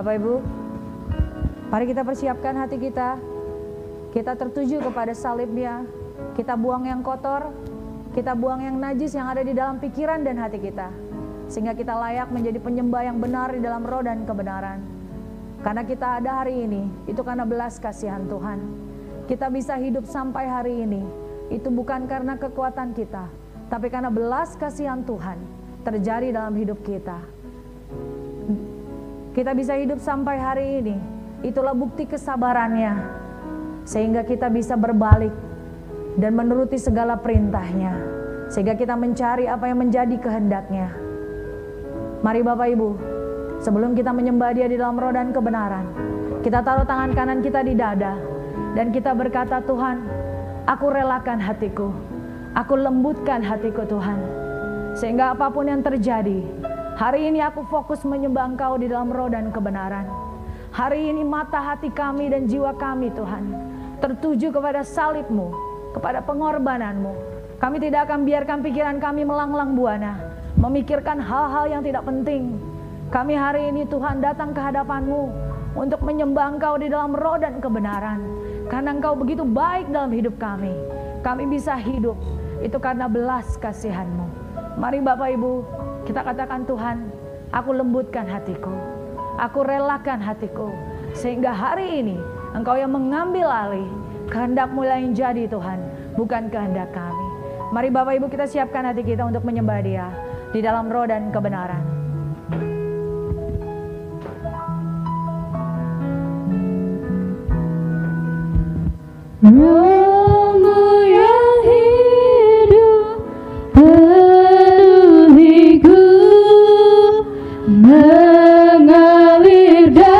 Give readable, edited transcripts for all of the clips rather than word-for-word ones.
Bapak Ibu, mari kita persiapkan hati kita. Kita tertuju kepada salibnya. Kita buang yang kotor, kita buang yang najis yang ada di dalam pikiran dan hati kita, sehingga kita layak menjadi penyembah yang benar di dalam roh dan kebenaran. Karena kita ada hari ini, itu karena belas kasihan Tuhan. Kita bisa hidup sampai hari ini, itu bukan karena kekuatan kita, tapi karena belas kasihan Tuhan terjadi dalam hidup kita. Kita bisa hidup sampai hari ini, itulah bukti kesabarannya, sehingga kita bisa berbalik dan menuruti segala perintahnya, sehingga kita mencari apa yang menjadi kehendaknya. Mari Bapak Ibu, sebelum kita menyembah Dia di dalam roh dan kebenaran, kita taruh tangan kanan kita di dada, dan kita berkata, Tuhan, aku relakan hatiku, aku lembutkan hatiku Tuhan, sehingga apapun yang terjadi, hari ini aku fokus menyembah Engkau di dalam roh dan kebenaran. Hari ini mata hati kami dan jiwa kami Tuhan tertuju kepada salib-Mu, kepada pengorbanan-Mu. Kami tidak akan biarkan pikiran kami melanglang buana, memikirkan hal-hal yang tidak penting. Kami hari ini Tuhan datang ke hadapan-Mu untuk menyembah Engkau di dalam roh dan kebenaran. Karena Engkau begitu baik dalam hidup kami. Kami bisa hidup, itu karena belas kasihan-Mu. Mari Bapak Ibu, kita katakan, Tuhan, aku lembutkan hatiku, aku relakan hatiku, sehingga hari ini Engkau yang mengambil alih, kehendak-Mu yang jadi Tuhan, bukan kehendak kami. Mari Bapak Ibu, kita siapkan hati kita untuk menyembah Dia di dalam roh dan kebenaran. Roh-Mu yang hidup penuhiku, mengalir dalamku.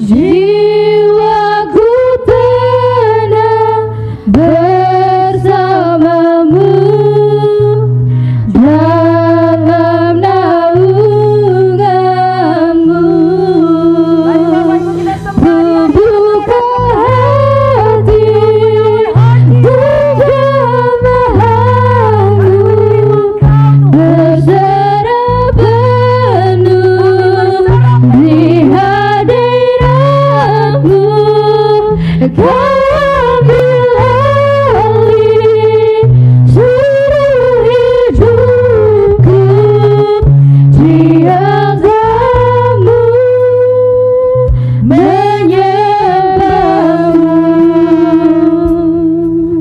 Jiwaku tenang bersama-Mu dalam naungan-Mu. Buka hati menjamah-Mu, berserah penuh di hadirat-Mu. Kau ambil alih seluruh hidupku, tiada-Mu menyembah-Mu.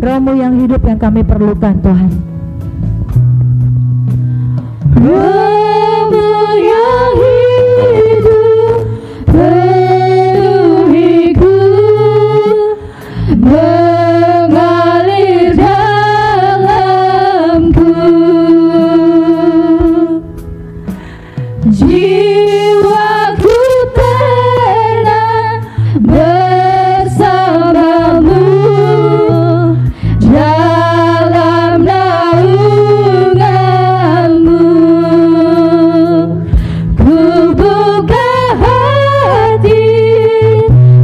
Roh-Mu yang hidup yang kami perlukan Tuhan. Roh-Mu yang hidup penuhiku, mengalir dalamku. Jiwaku tenang bersama-Mu dalam naungan-Mu. Ku buka hati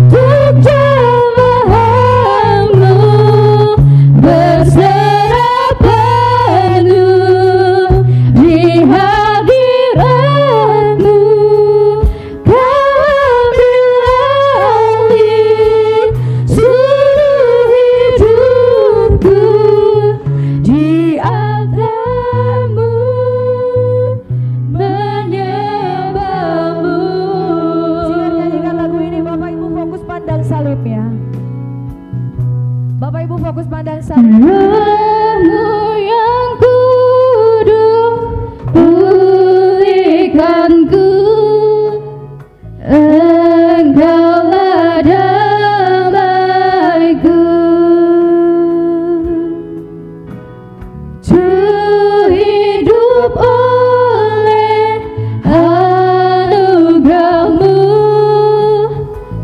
untuk jamaah-Mu, berserah penuh di hadirat-Mu. Kau ambil alih seluruh hidupku, di altar-Mu menyembah-Mu. Singer nyanyikan lagu ini, Bapak Ibu fokus pandang salibnya. Bapak Ibu fokus pandang salib. Roh-Mu yang kudus, pulihkanku, Engkaulah damaiku. Ku hidup oleh anugerah-Mu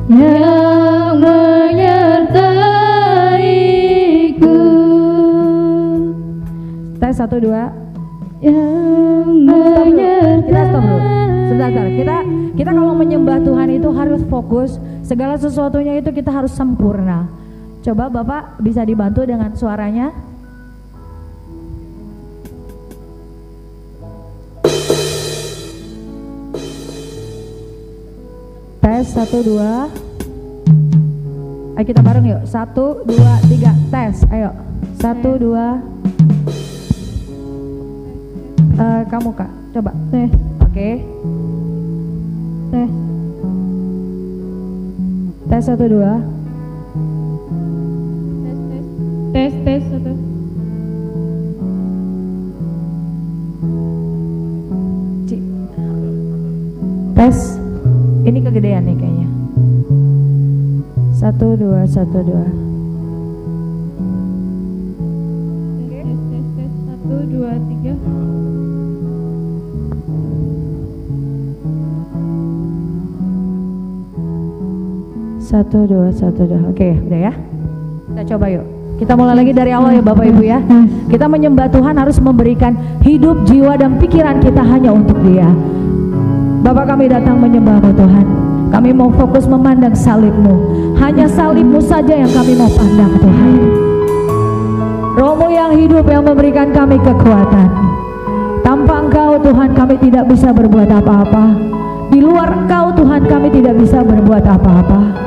yang menyertaiku. Tes 1, 2. Yang Kita stop dulu. menyertai. Sebentar. Kita kalau menyembah Tuhan itu harus fokus. Segala sesuatunya itu kita harus sempurna. Coba Bapak bisa dibantu dengan suaranya. Tes 1, 2. Ayo kita bareng yuk. 1, 2, 3. Tes. Ayo. 1, 2. Kamu Kak, coba. Tes. Oke. Tes. Tes 1, 2. Tes 1. Tes. Ini kegedean nih kayaknya. 1, 2, 1, 2. Tes 1, 2, 3. Satu, dua, satu, dua. Oke, udah ya. Kita coba yuk. Kita mulai lagi dari awal ya Bapak Ibu ya. Kita menyembah Tuhan harus memberikan hidup, jiwa, dan pikiran kita hanya untuk Dia. Bapak, kami datang menyembah-Mu Tuhan. Kami mau fokus memandang salib-Mu. Hanya salib-Mu saja yang kami mau pandang Tuhan. Roh-Mu yang hidup yang memberikan kami kekuatan. Tanpa Engkau Tuhan kami tidak bisa berbuat apa-apa. Di luar Engkau Tuhan kami tidak bisa berbuat apa-apa.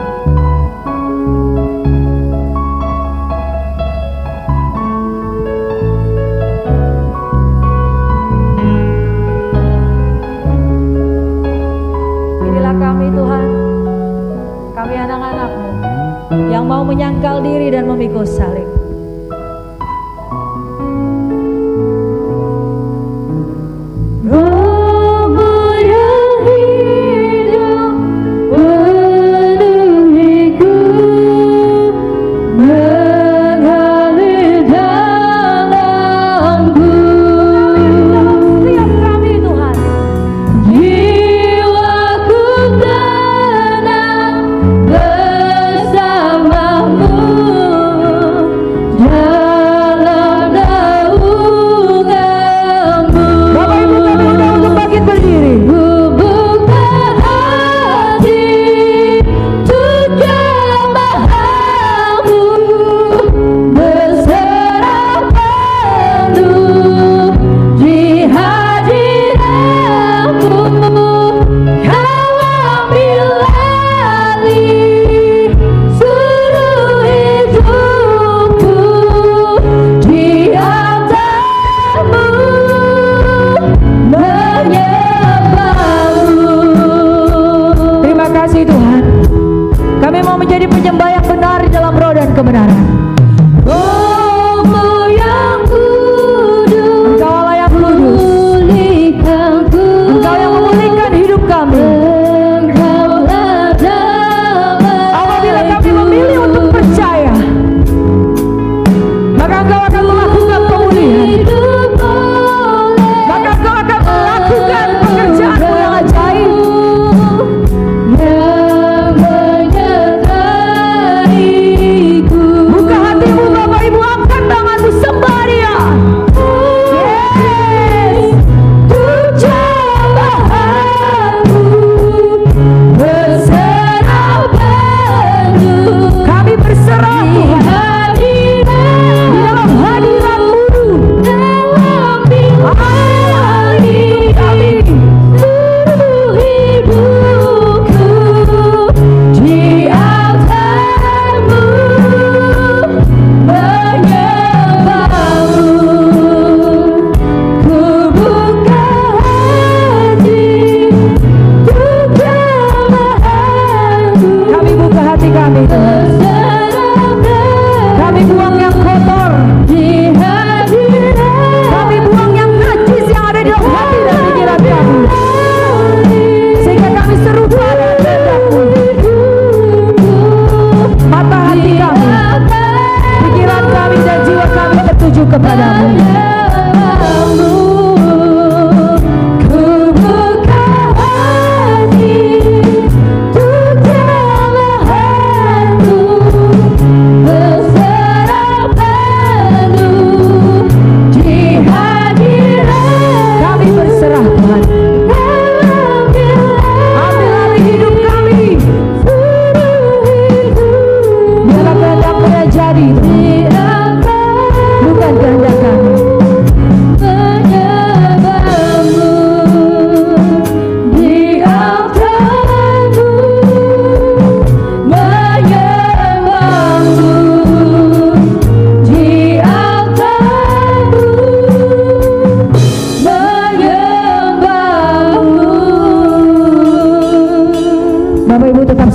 Inilah kami Tuhan, kami anak-anak-Mu yang mau menyangkal diri dan memikul salib.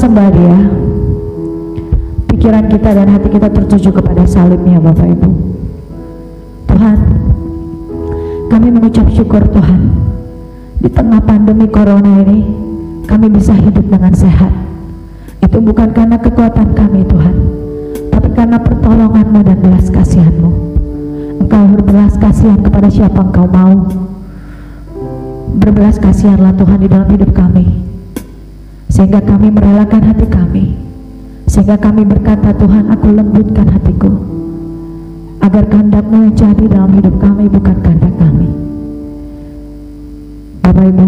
sembah Dia, pikiran kita dan hati kita tertuju kepada salibnya Bapak Ibu. Tuhan, kami mengucap syukur Tuhan, di tengah pandemi corona ini kami bisa hidup dengan sehat. Itu bukan karena kekuatan kami Tuhan, tapi karena pertolongan-Mu dan belas kasihan-Mu. Engkau berbelas kasihan kepada siapa Engkau mau. Berbelas kasihanlah Tuhan di dalam hidup kami, sehingga kami merelakan hati kami, sehingga kami berkata, Tuhan, aku lembutkan hatiku, agar kehendak-Mu jadi dalam hidup kami, bukan kehendak kami. Bapak Ibu,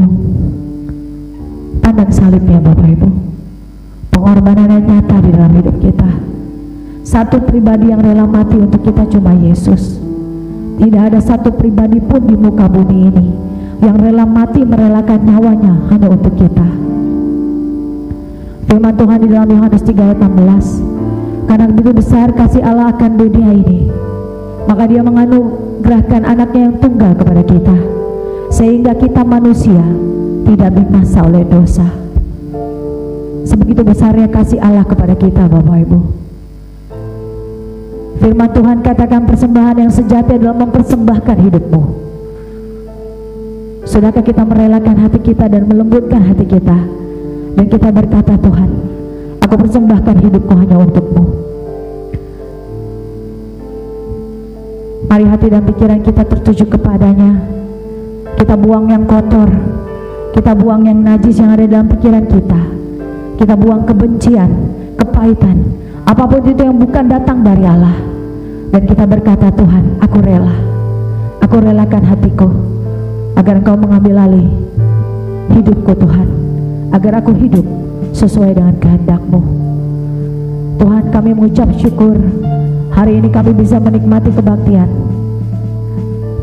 pandang salibnya Bapak Ibu, pengorbanan yang nyata di dalam hidup kita. Satu pribadi yang rela mati untuk kita cuma Yesus. Tidak ada satu pribadi pun di muka bumi ini yang rela mati merelakan nyawanya hanya untuk kita. Firman Tuhan di dalam Yohanes 3 ayat 16, karena begitu besar kasih Allah akan dunia ini, maka Dia menganugerahkan anaknya yang tunggal kepada kita, sehingga kita manusia tidak binasa oleh dosa. Sebegitu besarnya kasih Allah kepada kita Bapak Ibu. Firman Tuhan katakan persembahan yang sejati adalah mempersembahkan hidupmu. Sudahkah kita merelakan hati kita dan melembutkan hati kita, dan kita berkata, Tuhan, aku persembahkan hidupku hanya untuk-Mu. Mari hati dan pikiran kita tertuju kepadanya. Kita buang yang kotor, kita buang yang najis yang ada dalam pikiran kita. Kita buang kebencian, kepahitan, apapun itu yang bukan datang dari Allah. Dan kita berkata, Tuhan, aku rela, aku relakan hatiku, agar Engkau mengambil alih hidupku Tuhan, agar aku hidup sesuai dengan kehendak-Mu. Tuhan, kami mengucap syukur, hari ini kami bisa menikmati kebaktian.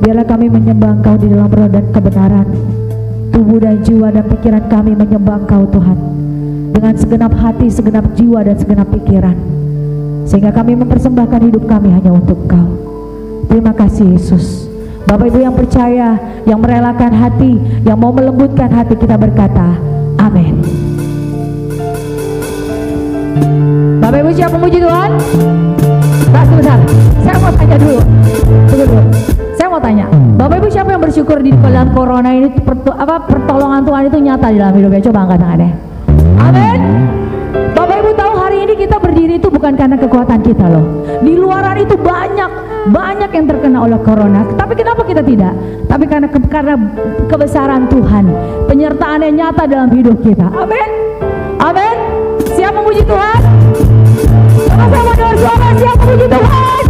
Biarlah kami menyembah Engkau di dalam roh dan kebenaran. Tubuh dan jiwa dan pikiran kami menyembah Engkau Tuhan, dengan segenap hati, segenap jiwa dan segenap pikiran, sehingga kami mempersembahkan hidup kami hanya untuk Engkau. Terima kasih Yesus. Bapak Ibu yang percaya, yang merelakan hati, yang mau melembutkan hati, kita berkata amin. Bapak Ibu siap memuji Tuhan? Nah, sebentar, saya mau tanya dulu. Tunggu dulu. Saya mau tanya, Bapak Ibu siapa yang bersyukur di dalam corona ini pertolongan Tuhan itu nyata di dalam hidupnya? Coba angkat tangannya. Amin. Bapak Ibu tahu hari ini kita berdiri itu bukan karena kekuatan kita loh. Di luaran itu banyak yang terkena oleh corona. Tapi kenapa kita tidak? Tapi karena kebesaran Tuhan, penyertaannya nyata dalam hidup kita. Amin. Amin. Siap memuji Tuhan? Sama-sama dengan suara siap memuji Tuhan.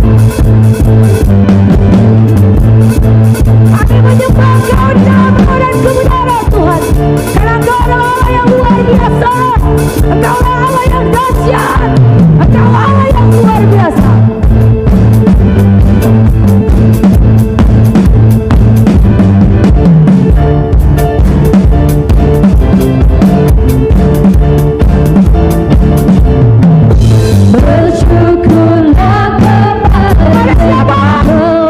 Kami menyembah Engkau di dalam roh dan kebenaran Tuhan, karena Engkau adalah Allah yang luar biasa. Engkau adalah Allah yang dahsyat. Engkau Allah yang luar biasa. Bersyukurlah kepada siapa? Siapa?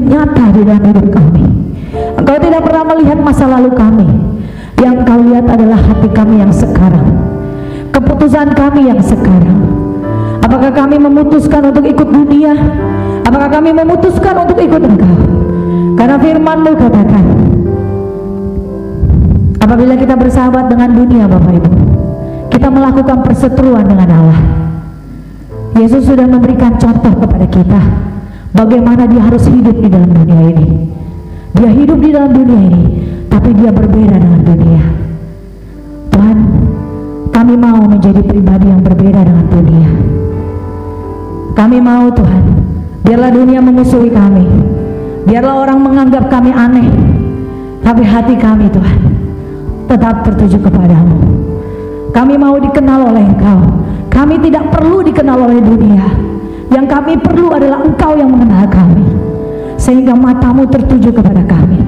nyata di dalam hidup kami. Engkau tidak pernah melihat masa lalu kami. Yang Engkau lihat adalah hati kami yang sekarang, keputusan kami yang sekarang. Apakah kami memutuskan untuk ikut dunia? Apakah kami memutuskan untuk ikut Engkau? Karena firman-Mu katakan, apabila kita bersahabat dengan dunia, Bapak Ibu, kita melakukan perseteruan dengan Allah. Yesus sudah memberikan contoh kepada kita bagaimana dia harus hidup di dalam dunia ini. Dia hidup di dalam dunia ini, tapi dia berbeda dengan dunia. Tuhan, kami mau menjadi pribadi yang berbeda dengan dunia. Kami mau, Tuhan, biarlah dunia memusuhi kami, biarlah orang menganggap kami aneh, tapi hati kami, Tuhan, tetap tertuju kepadamu. Kami mau dikenal oleh Engkau. Kami tidak perlu dikenal oleh dunia. Yang kami perlu adalah Engkau yang mengenal kami, sehingga matamu tertuju kepada kami.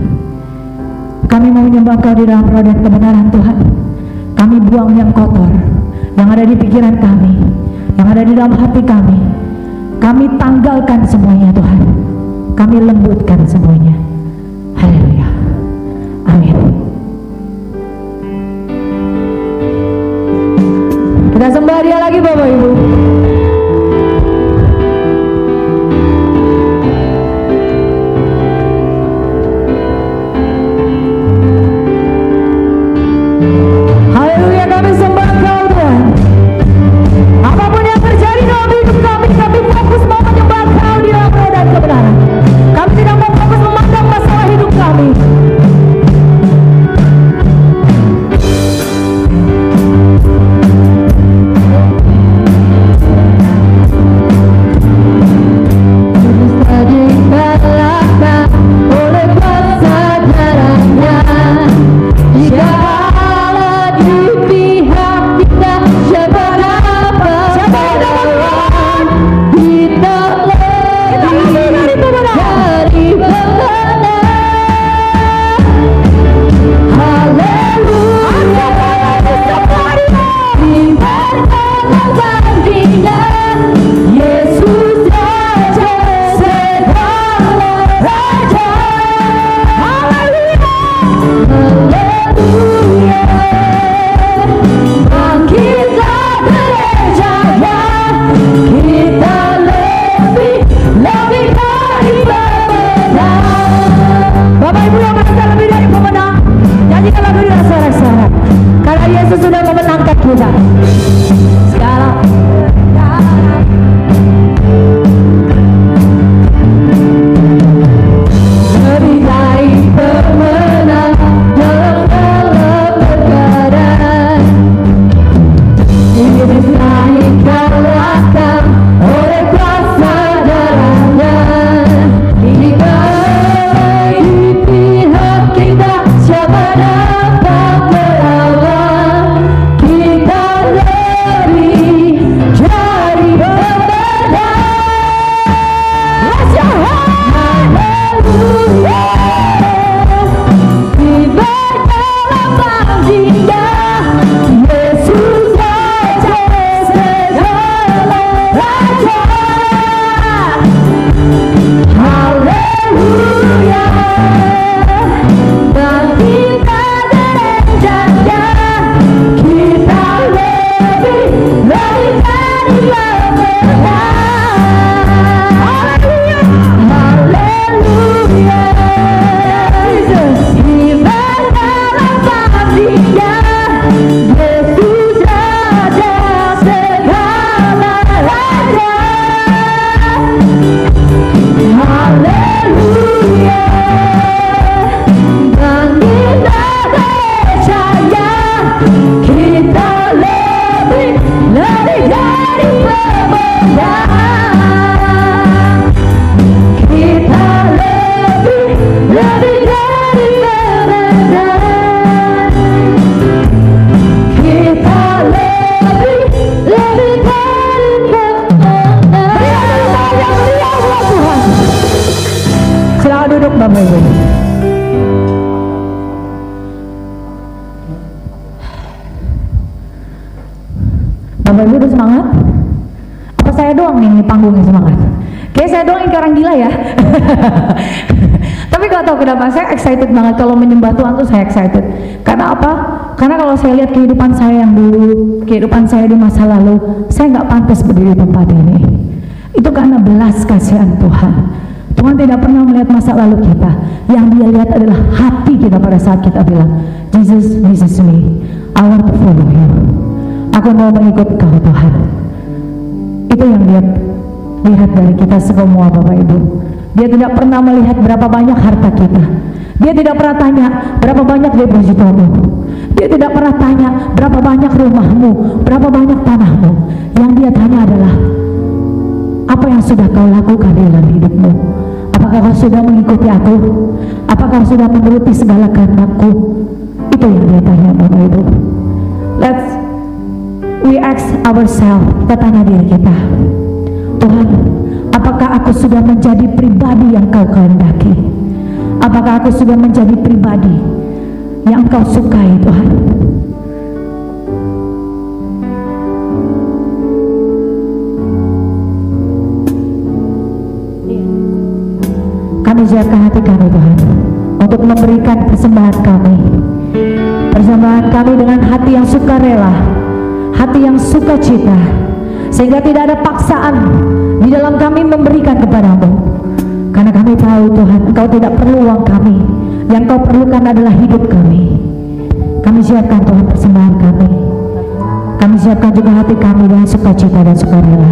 Kami mau menyembah Kau di dalam roh dan kebenaran, Tuhan. Kami buang yang kotor yang ada di pikiran kami, yang ada di dalam hati kami. Kami tanggalkan semuanya, Tuhan. Kami lembutkan semuanya. Haleluya. Amin. Kita sembah Dia lagi, Bapak Ibu. Haleluya, kami sembah Kau, Tuhan. Apapun yang terjadi dalam hidup kami, kami fokus mau menyembah Kau di dalam roh dan kebenaran. Kami tidak mau fokus memandang masalah hidup kami. Yesus sudah memenangkan kita. Segala lebih dari pemenang dalam segala perkara. Iblis naik kalahkan oleh kuasa darahnya. Di pihak kita siapa dapat melawan? Kita lebih dari pemenang. Haleluya. Tiba dalam baginda Yesus Raja segala raja. Haleluya. Dan kita derajatnya, kita lebih dari pemenang. Haleluya. Haleluya. Tiba dalam baginda Yesus Raja segala raja. Haleluya. Dan kita percaya kita lebih dari pemenang. Kita lebih dari pemenang. Kita lebih dari pemenang. Tuhan. Silakan duduk, Bapak Ibu. Bapak Ibu udah semangat? Apa saya doang nih panggungnya semangat? Kayak saya doang yang kayak orang gila ya. Tapi gak tahu kenapa saya excited banget kalau menyembah Tuhan tuh saya excited. Karena apa? Karena kalau saya lihat kehidupan saya yang dulu, kehidupan saya di masa lalu, saya nggak pantas berdiri di tempat ini. Itu karena belas kasihan Tuhan. Tuhan tidak pernah melihat masa lalu kita. Yang Dia lihat adalah hati kita pada saat kita bilang, Jesus, this is me. I want to follow you. Aku mau mengikut Kau Tuhan. Itu yang Dia lihat dari kita semua, Bapak Ibu. Dia tidak pernah melihat berapa banyak harta kita. Dia tidak pernah tanya berapa banyak depositomu. Dia tidak pernah tanya berapa banyak rumahmu, berapa banyak tanahmu. Yang Dia tanya adalah, apa yang sudah kau lakukan dalam hidupmu? Apakah kau sudah mengikuti aku? Apakah kau sudah menuruti segala kehendakku? Itu yang Dia tanya, Bapak Ibu. We ask ourselves, kita tanya diri kita, Tuhan, apakah aku sudah menjadi pribadi yang Kau kehendaki? Apakah aku sudah menjadi pribadi yang Kau sukai, Tuhan? Kami siapkan hati kami, Tuhan, untuk memberikan persembahan kami. Persembahan kami dengan hati yang sukarela, hati yang sukacita, sehingga tidak ada paksaan di dalam kami memberikan kepadamu. Karena kami tahu, Tuhan, Engkau tidak perlu uang kami. Yang Kau perlukan adalah hidup kami. Kami siapkan, Tuhan, persembahan kami. Kami siapkan juga hati kami dengan sukacita dan sukarela.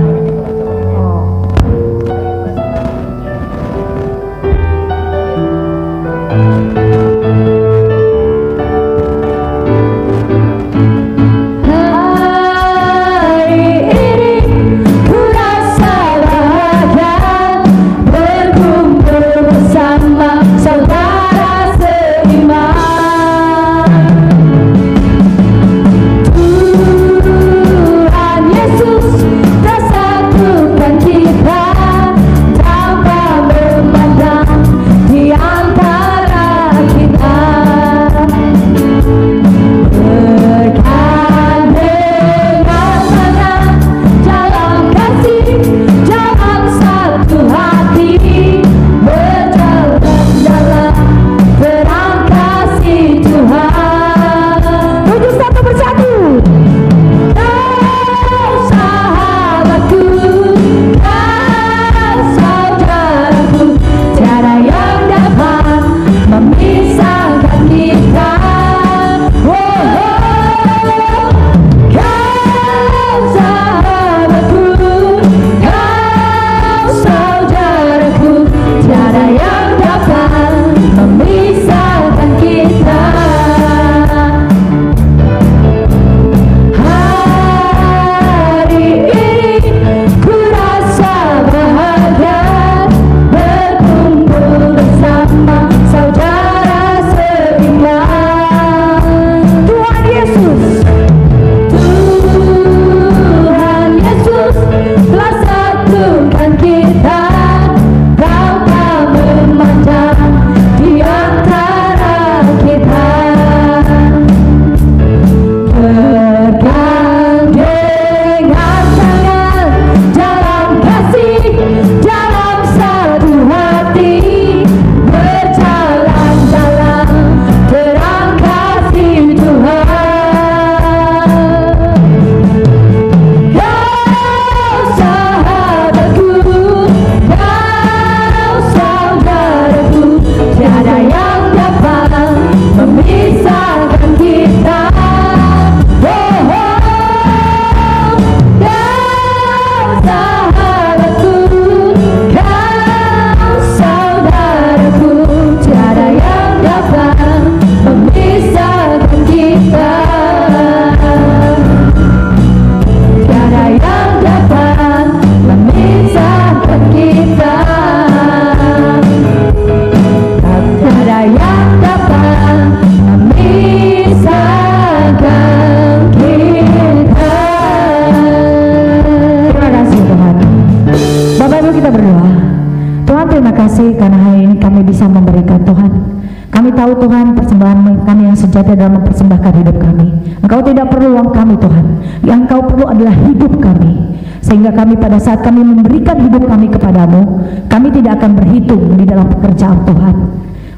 Kami tahu Tuhan, persembahan kami yang sejati adalah mempersembahkan hidup kami. Engkau tidak perlu uang kami Tuhan, yang Engkau perlu adalah hidup kami. Sehingga kami pada saat kami memberikan hidup kami kepadamu, kami tidak akan berhitung di dalam pekerjaan Tuhan.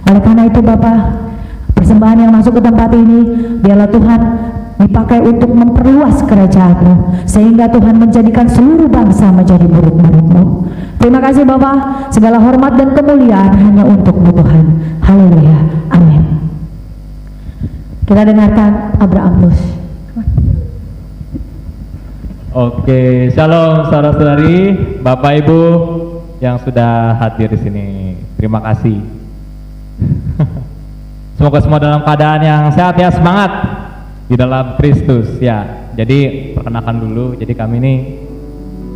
Oleh karena itu Bapa, persembahan yang masuk ke tempat ini, biarlah Tuhan dipakai untuk memperluas kerajaan-Mu, sehingga Tuhan menjadikan seluruh bangsa menjadi murid-murid-Mu. Terima kasih Bapa, segala hormat dan kemuliaan hanya untuk-Mu Tuhan. Haleluya, amin. Kita dengarkan Abraham Nus. Oke, shalom saudara-saudari, Bapak Ibu yang sudah hadir di sini. Terima kasih. Semoga semua dalam keadaan yang sehat ya, semangat di dalam Kristus ya. Jadi perkenalkan dulu, jadi kami ini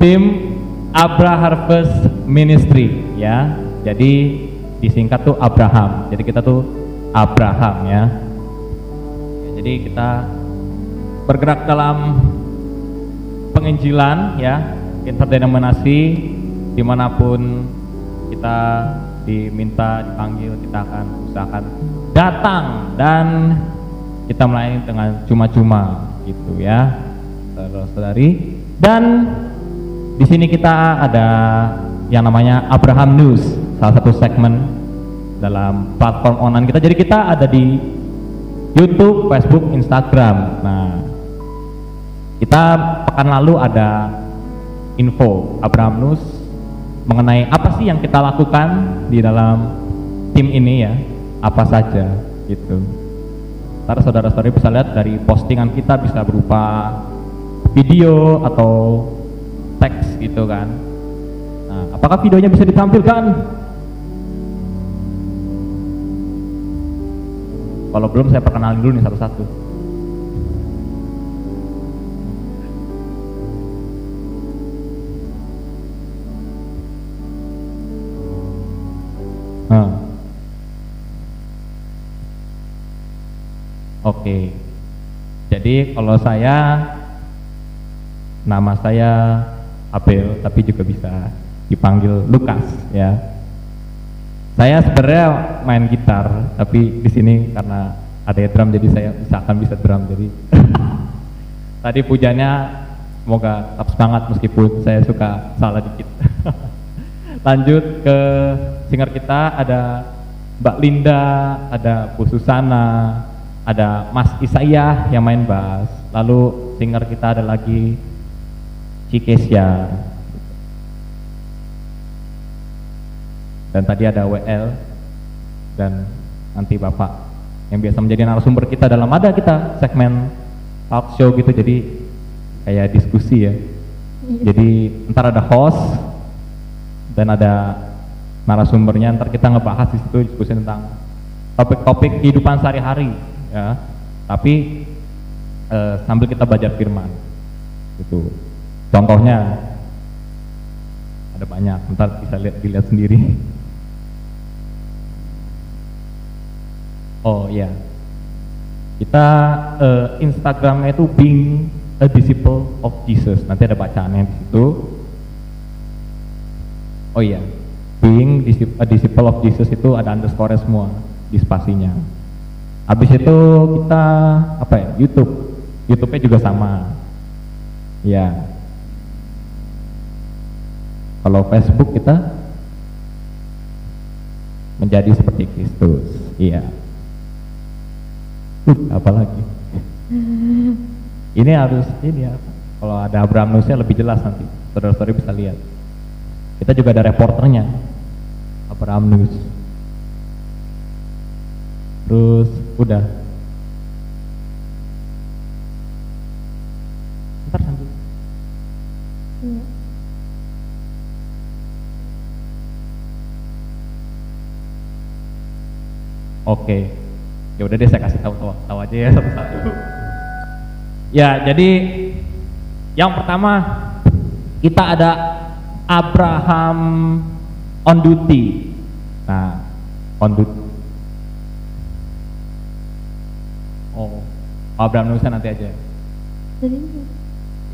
tim Abra Harvest Ministry ya. Jadi disingkat tuh Abraham. Jadi kita tuh Abraham ya. Jadi kita bergerak dalam penginjilan ya, interdenominasi, dimanapun kita diminta, dipanggil, kita akan usahakan datang dan kita melayani dengan cuma-cuma gitu ya, saudara-saudari. Dan di sini kita ada yang namanya Abraham News, salah satu segmen dalam platform online kita. Jadi kita ada di YouTube, Facebook, Instagram. Nah, kita pekan lalu ada info Abraham News mengenai apa sih yang kita lakukan di dalam tim ini ya, apa saja gitu. Ntar saudara-saudari bisa lihat dari postingan kita, bisa berupa video atau teks gitu kan. Nah, apakah videonya bisa ditampilkan? Kalau belum, saya perkenalin dulu nih satu-satu. Oke, jadi kalau saya, nama saya Abel, tapi juga bisa dipanggil Lukas ya. Saya sebenarnya main gitar, tapi di sini karena ada drum, jadi saya usahakan bisa drum. Jadi tadi pujiannya semoga tetap semangat meskipun saya suka salah dikit. Lanjut ke singer kita, ada Mbak Linda, ada Bu Susana, ada Mas Isaiah yang main bass, lalu singer kita ada lagi Cikesya, dan tadi ada WL, dan nanti Bapak yang biasa menjadi narasumber kita dalam ada kita segmen talk show gitu, jadi kayak diskusi ya. Jadi ntar ada host dan ada narasumbernya, ntar kita ngebahas di situ, diskusi tentang topik-topik kehidupan sehari-hari ya, tapi sambil kita belajar firman gitu. Contohnya ada banyak, ntar bisa dilihat sendiri. Oh iya, kita Instagramnya itu being a disciple of Jesus, nanti ada bacaannya di situ. Oh iya, being a disciple of Jesus itu ada underscore semua di spasinya. Habis itu kita apa ya, YouTube-nya juga sama ya. Kalau Facebook kita menjadi seperti Kristus, iya. Apa lagi? Ini harus ini ya. Kalau ada Abraham Nusnya lebih jelas nanti, saudara-saudari bisa lihat. Kita juga ada reporternya, Abraham Nus. Terus udah. Ntar sambil. Oke, ya udah deh, saya kasih tahu aja ya satu-satu. Ya, jadi yang pertama kita ada Abraham on duty. Nah, on duty. Oh, Abraham Nusa nanti aja.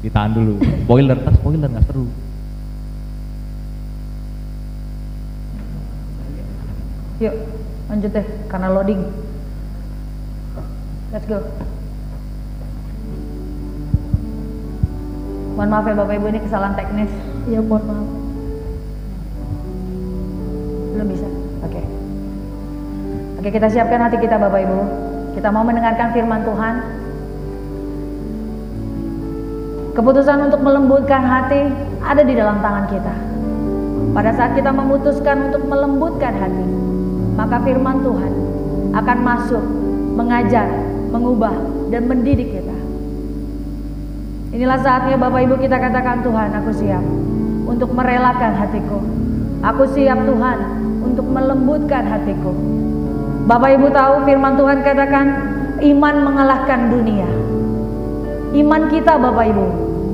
Ditahan dulu. Spoiler, spoiler nggak seru. Yuk, lanjut deh, karena loading. Let's go. Mohon maaf ya Bapak Ibu, ini kesalahan teknis. Ya mohon maaf. Belum bisa? Oke. Oke, kita siapkan hati kita Bapak Ibu. Kita mau mendengarkan firman Tuhan. Keputusan untuk melembutkan hati ada di dalam tangan kita. Pada saat kita memutuskan untuk melembutkan hati, maka firman Tuhan akan masuk, mengajar, mengubah, dan mendidik kita. Inilah saatnya Bapak Ibu kita katakan, Tuhan, aku siap untuk merelakan hatiku. Aku siap Tuhan untuk melembutkan hatiku. Bapak Ibu tahu firman Tuhan katakan iman mengalahkan dunia. Iman kita Bapak Ibu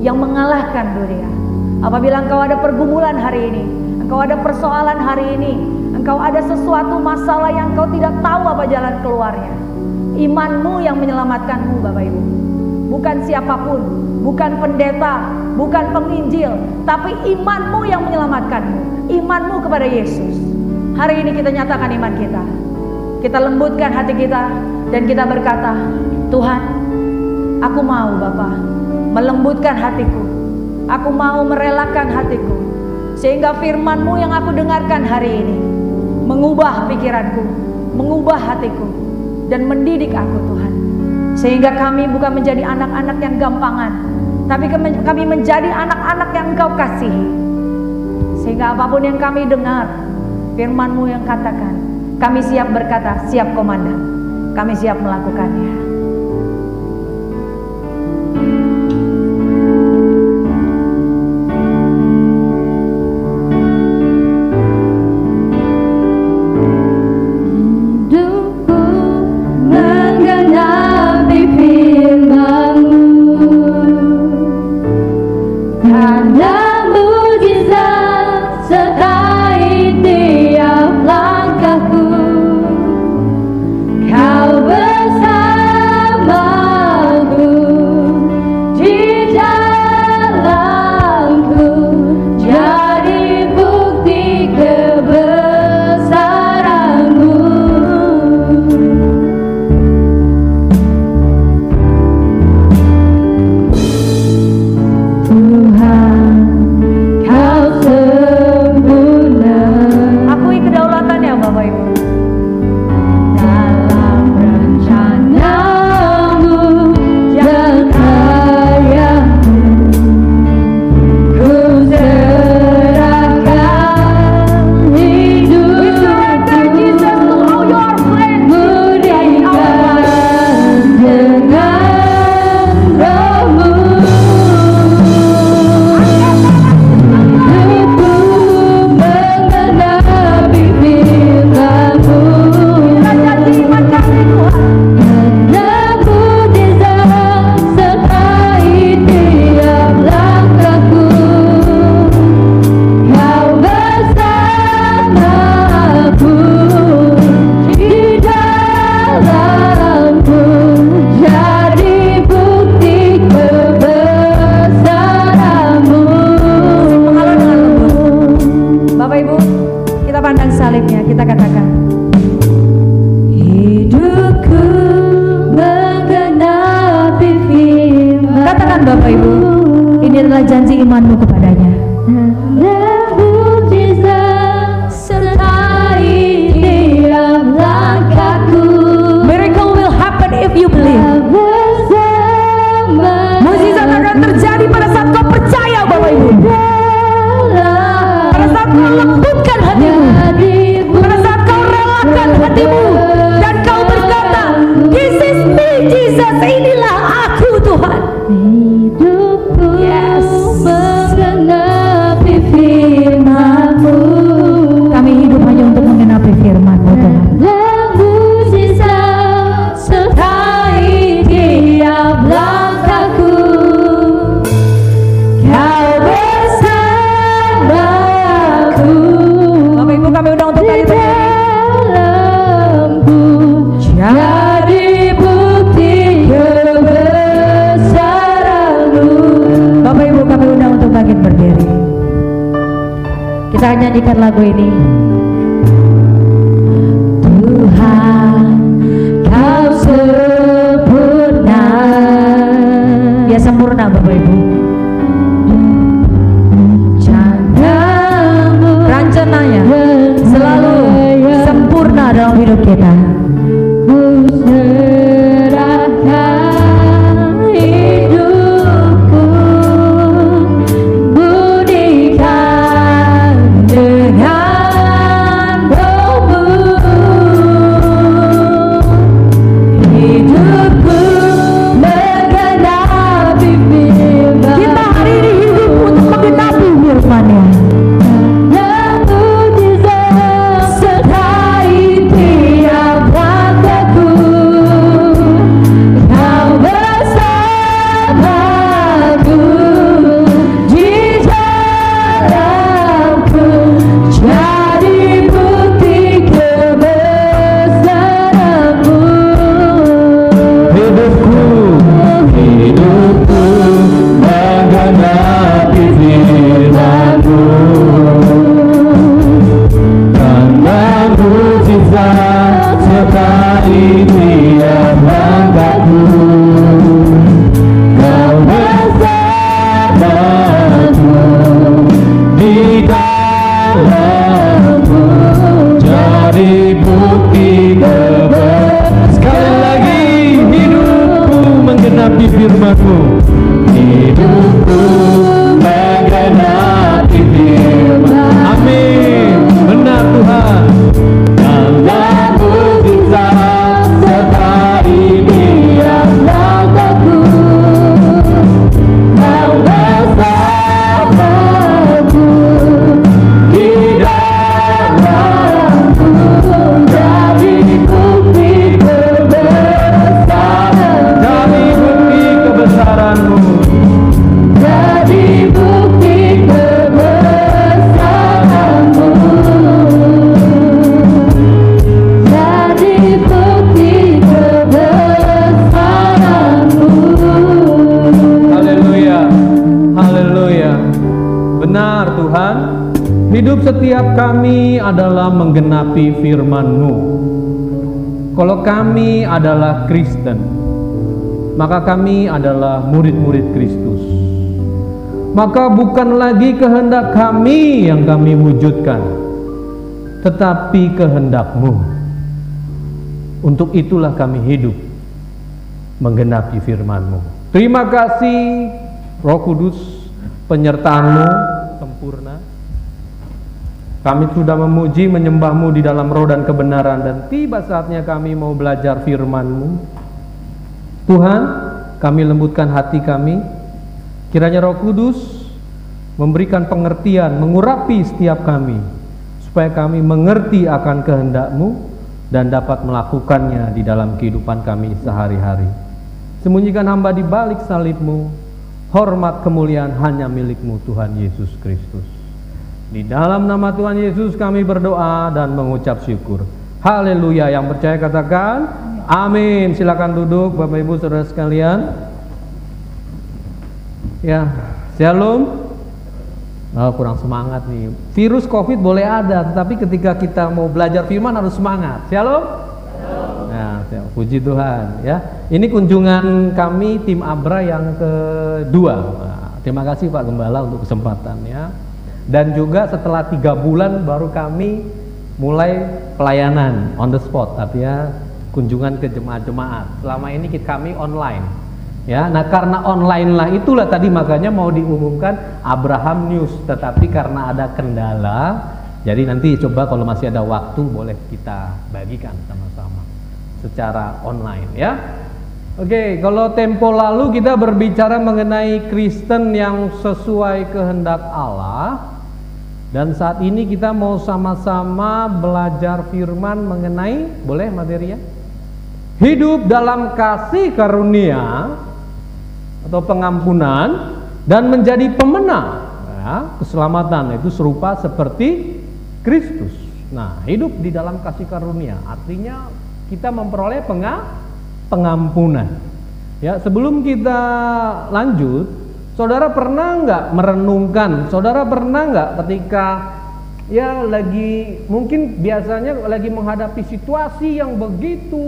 yang mengalahkan dunia. Apabila engkau ada pergumulan hari ini, engkau ada persoalan hari ini, engkau ada sesuatu masalah yang engkau tidak tahu apa jalan keluarnya, imanmu yang menyelamatkanmu Bapak Ibu. Bukan siapapun, bukan pendeta, bukan penginjil, tapi imanmu yang menyelamatkanmu. Imanmu kepada Yesus. Hari ini kita nyatakan iman kita. Kita lembutkan hati kita dan kita berkata, Tuhan, aku mau Bapa melembutkan hatiku. Aku mau merelakan hatiku, sehingga firman-Mu yang aku dengarkan hari ini mengubah pikiranku, mengubah hatiku, dan mendidik aku Tuhan. Sehingga kami bukan menjadi anak-anak yang gampangan, tapi kami menjadi anak-anak yang Engkau kasihi. Sehingga apapun yang kami dengar, firman-Mu yang katakan, kami siap berkata, siap komandan, kami siap melakukannya. Janji imanmu kepadanya. Miracle will happen if you believe. Mukjizat akan terjadi pada saat kau percaya Bapak Ibu. Pada saat kau lembutkan hatimu, pada saat kau relakan hatimu, dan kau berkata, This is me Jesus, inilah aku Tuhan. Yes. Menggenapi firman-Mu. Kami hidup hanya untuk menggenapi firman-Mu Tuhan. Dan mukjizat sertai tiap langkahku. Kau bersamaku. Bapak Ibu kami undang untuk kali ini. Jadi bukti kebesaran-Mu. Bapak Ibu kami undang untuk bangkit berdiri. Kita nyanyikan lagu ini. hidup kita. Ku serahkan hidupku, bunikan dengan rohmu. Hidupku menggenapi firman. Kita hari ini hidup untuk menggenapi firman-Nya. firman-Mu. Hidupku menggenapi firman. Amin. Benar Tuhan. Tanda mujizat sertai tiap langkahku. Kau bersamaku di dalamku, jadi bukti kebesaran, jadi bukti kebesaran-Mu, jadi bukti kebesaran-Mu, jadi bukti kebesaran-Mu. Haleluya, haleluya. Benar Tuhan, hidup setiap kami adalah menggenapi firman-Mu. Kalau kami adalah Kristen, maka kami adalah murid-murid Kristus. Maka bukan lagi kehendak kami yang kami wujudkan, tetapi kehendak-Mu. Untuk itulah kami hidup menggenapi firman-Mu. Terima kasih Roh Kudus, penyertaan-Mu sempurna. Kami sudah memuji menyembah-Mu di dalam roh dan kebenaran, dan tiba saatnya kami mau belajar firman-Mu. Tuhan, kami lembutkan hati kami. Kiranya Roh Kudus memberikan pengertian, mengurapi setiap kami, supaya kami mengerti akan kehendak-Mu dan dapat melakukannya di dalam kehidupan kami sehari-hari. Sembunyikan hamba di balik salib-Mu. Hormat kemuliaan hanya milik-Mu Tuhan Yesus Kristus. Di dalam nama Tuhan Yesus kami berdoa dan mengucap syukur. Haleluya. Yang percaya katakan amin. Silakan duduk Bapak Ibu Saudara sekalian. Ya, Shalom. Oh, kurang semangat nih. Virus Covid boleh ada, tetapi ketika kita mau belajar firman harus semangat. Shalom. Nah, puji Tuhan ya. Ini kunjungan kami tim Abra yang kedua. Nah, terima kasih Pak Gembala untuk kesempatannya. Dan juga setelah 3 bulan baru kami mulai pelayanan on the spot, artinya kunjungan ke jemaat-jemaat. Selama ini kami online. Ya, nah karena online lah itulah tadi makanya mau diumumkan Abraham News, tetapi karena ada kendala, jadi nanti coba kalau masih ada waktu boleh kita bagikan sama-sama secara online ya. Oke, kalau tempo lalu kita berbicara mengenai Kristen yang sesuai kehendak Allah, dan saat ini kita mau sama-sama belajar firman mengenai, boleh materinya? Hidup dalam kasih karunia atau pengampunan dan menjadi pemenang ya, keselamatan itu serupa seperti Kristus. Nah, hidup di dalam kasih karunia artinya kita memperoleh pengampunan. Ya, sebelum kita lanjut, saudara pernah nggak merenungkan? Saudara pernah nggak ketika ya lagi mungkin biasanya lagi menghadapi situasi yang begitu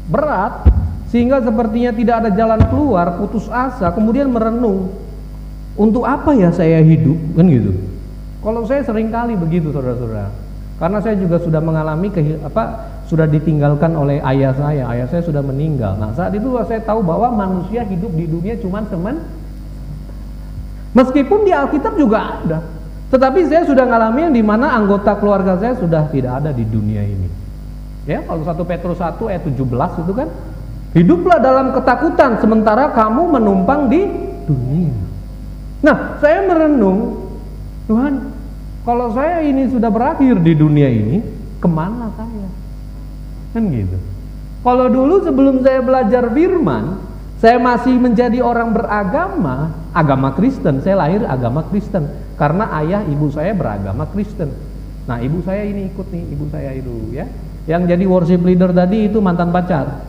berat sehingga sepertinya tidak ada jalan keluar, putus asa, kemudian merenung, untuk apa ya saya hidup, kan gitu. Kalau saya sering kali begitu saudara-saudara, karena saya juga sudah mengalami sudah ditinggalkan oleh ayah saya sudah meninggal. Nah saat itu saya tahu bahwa manusia hidup di dunia cuma meskipun di Alkitab juga ada, tetapi saya sudah ngalamin di mana anggota keluarga saya sudah tidak ada di dunia ini. Ya, kalau 1 Petrus 1 ayat 17 itu kan, hiduplah dalam ketakutan sementara kamu menumpang di dunia. Nah, saya merenung, Tuhan, kalau saya ini sudah berakhir di dunia ini, kemana saya? Kan gitu. Kalau dulu sebelum saya belajar firman, saya masih menjadi orang beragama, agama Kristen. Saya lahir agama Kristen karena ayah ibu saya beragama Kristen. Nah, ibu saya ini ikut nih, ibu saya itu ya. Yang jadi worship leader tadi itu mantan pacar,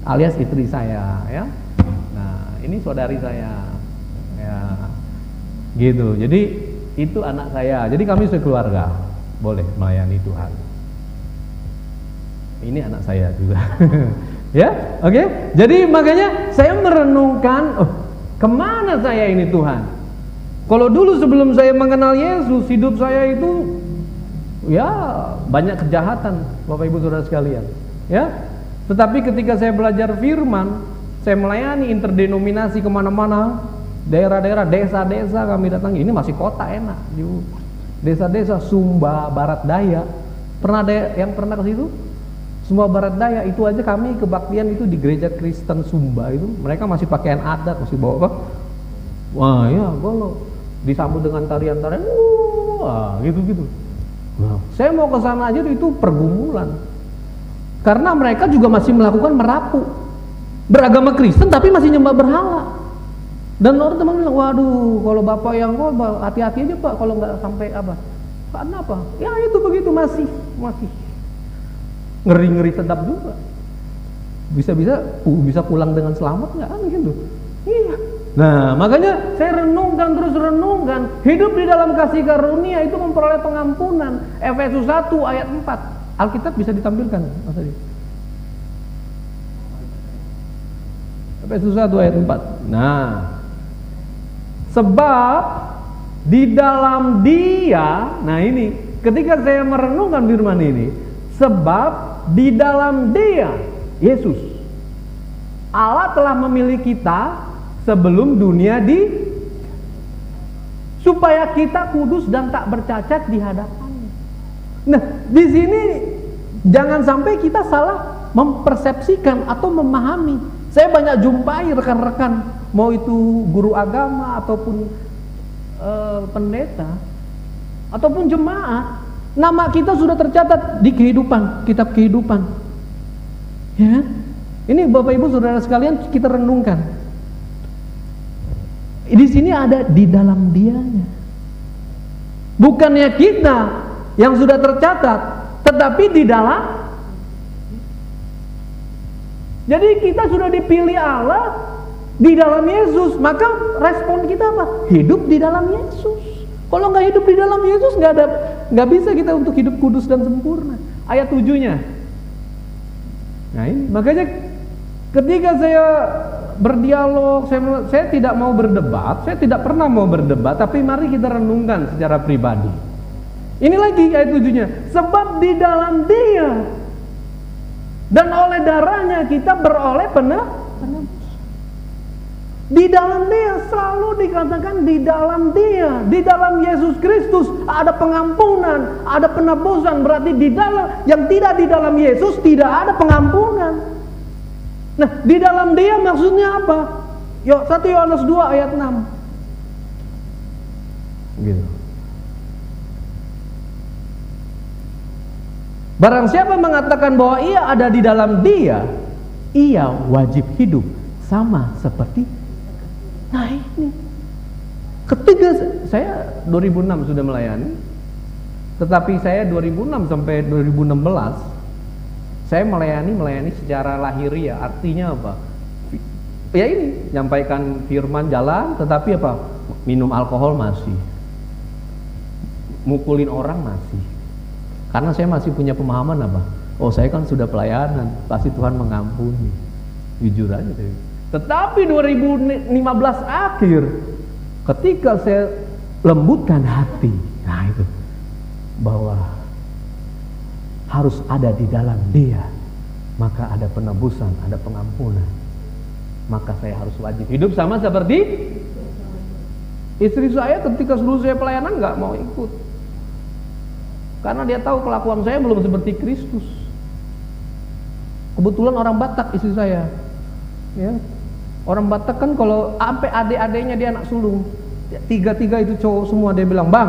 alias istri saya ya. Nah, ini saudari saya. Ya. Gitu. Jadi itu anak saya. Jadi kami sekeluarga boleh melayani Tuhan. Ini anak saya juga. Ya, oke. Jadi makanya saya merenungkan, kemana saya ini Tuhan? Kalau dulu sebelum saya mengenal Yesus, hidup saya itu ya banyak kejahatan, Bapak Ibu Saudara sekalian. Ya, tetapi ketika saya belajar firman, saya melayani interdenominasi kemana-mana, daerah-daerah, desa-desa kami datang. Ini masih kota enak, desa-desa Sumba Barat Daya. Pernah ada yang pernah ke situ? Sumba Barat Daya itu aja kami kebaktian itu di gereja Kristen Sumba itu, mereka masih pakaian adat, masih bawa apa? Wah ya, kalau disambut dengan tarian-tarian, wah gitu-gitu. Nah, saya mau ke sana aja itu pergumulan. Karena mereka juga masih melakukan merapu. Beragama Kristen tapi masih nyembah berhala. Dan orang teman bilang, waduh, kalau Bapak yang kok hati-hati aja Pak kalau nggak sampai apa. Karena apa? Ya itu begitu masih ngeri-ngeri sedap juga. Bisa pulang dengan selamat nggak kan gitu. Iya. Nah, makanya saya renungkan hidup di dalam kasih karunia itu memperoleh pengampunan. Efesus 1 ayat 4. Alkitab bisa ditampilkan, Mas Adi. Efesus 1 ayat 4. Nah, sebab di dalam Dia, nah ini, ketika saya merenungkan firman ini, sebab di dalam Dia, Yesus, Allah telah memilih kita sebelum dunia supaya kita kudus dan tak bercacat di hadapannya. Nah, di sini jangan sampai kita salah mempersepsikan atau memahami. Saya banyak jumpai rekan-rekan, mau itu guru agama ataupun pendeta ataupun jemaat, nama kita sudah tercatat di kehidupan, kitab kehidupan. Ya, ini Bapak Ibu Saudara sekalian kita renungkan. Di sini ada di dalam Dianya. Bukannya kita yang sudah tercatat, tetapi di dalam. Jadi kita sudah dipilih Allah di dalam Yesus, maka respon kita apa? Hidup di dalam Yesus. Kalau nggak hidup di dalam Yesus, nggak bisa kita untuk hidup kudus dan sempurna. Ayat 7-nya. Nah ini, makanya ketika saya berdialog, saya tidak mau berdebat, saya tidak pernah mau berdebat, tapi mari kita renungkan secara pribadi. Ini lagi ayat 7-nya, sebab di dalam Dia dan oleh darahnya kita beroleh penebus. Di dalam Dia, selalu dikatakan di dalam Dia, di dalam Yesus Kristus ada pengampunan, ada penebusan. Berarti di dalam, yang tidak di dalam Yesus tidak ada pengampunan. Nah, di dalam Dia maksudnya apa? 1 Yohanes 2 ayat 6. Gitu. Barang siapa mengatakan bahwa ia ada di dalam Dia, ia wajib hidup sama seperti. Nah ini, ketika saya 2006 sudah melayani, tetapi saya 2006 sampai 2016 saya melayani secara lahiriah. Artinya apa? Ya ini, nyampaikan firman, jalan, tetapi apa? Minum alkohol masih, mukulin orang masih. Karena saya masih punya pemahaman apa? Oh, saya kan sudah pelayanan, pasti Tuhan mengampuni. Jujur aja deh. Tetapi 2015 akhir, ketika saya lembutkan hati, nah itu, bahwa harus ada di dalam Dia, maka ada penebusan, ada pengampunan. Maka saya harus wajib hidup sama seperti istri saya. Ketika suruh saya pelayanan nggak mau ikut, karena dia tahu kelakuan saya belum seperti Kristus. Kebetulan orang Batak istri saya, ya. Orang Batak kan kalau sampai adik-adiknya dia anak sulung, tiga-tiga itu cowok semua, dia bilang, "Bang,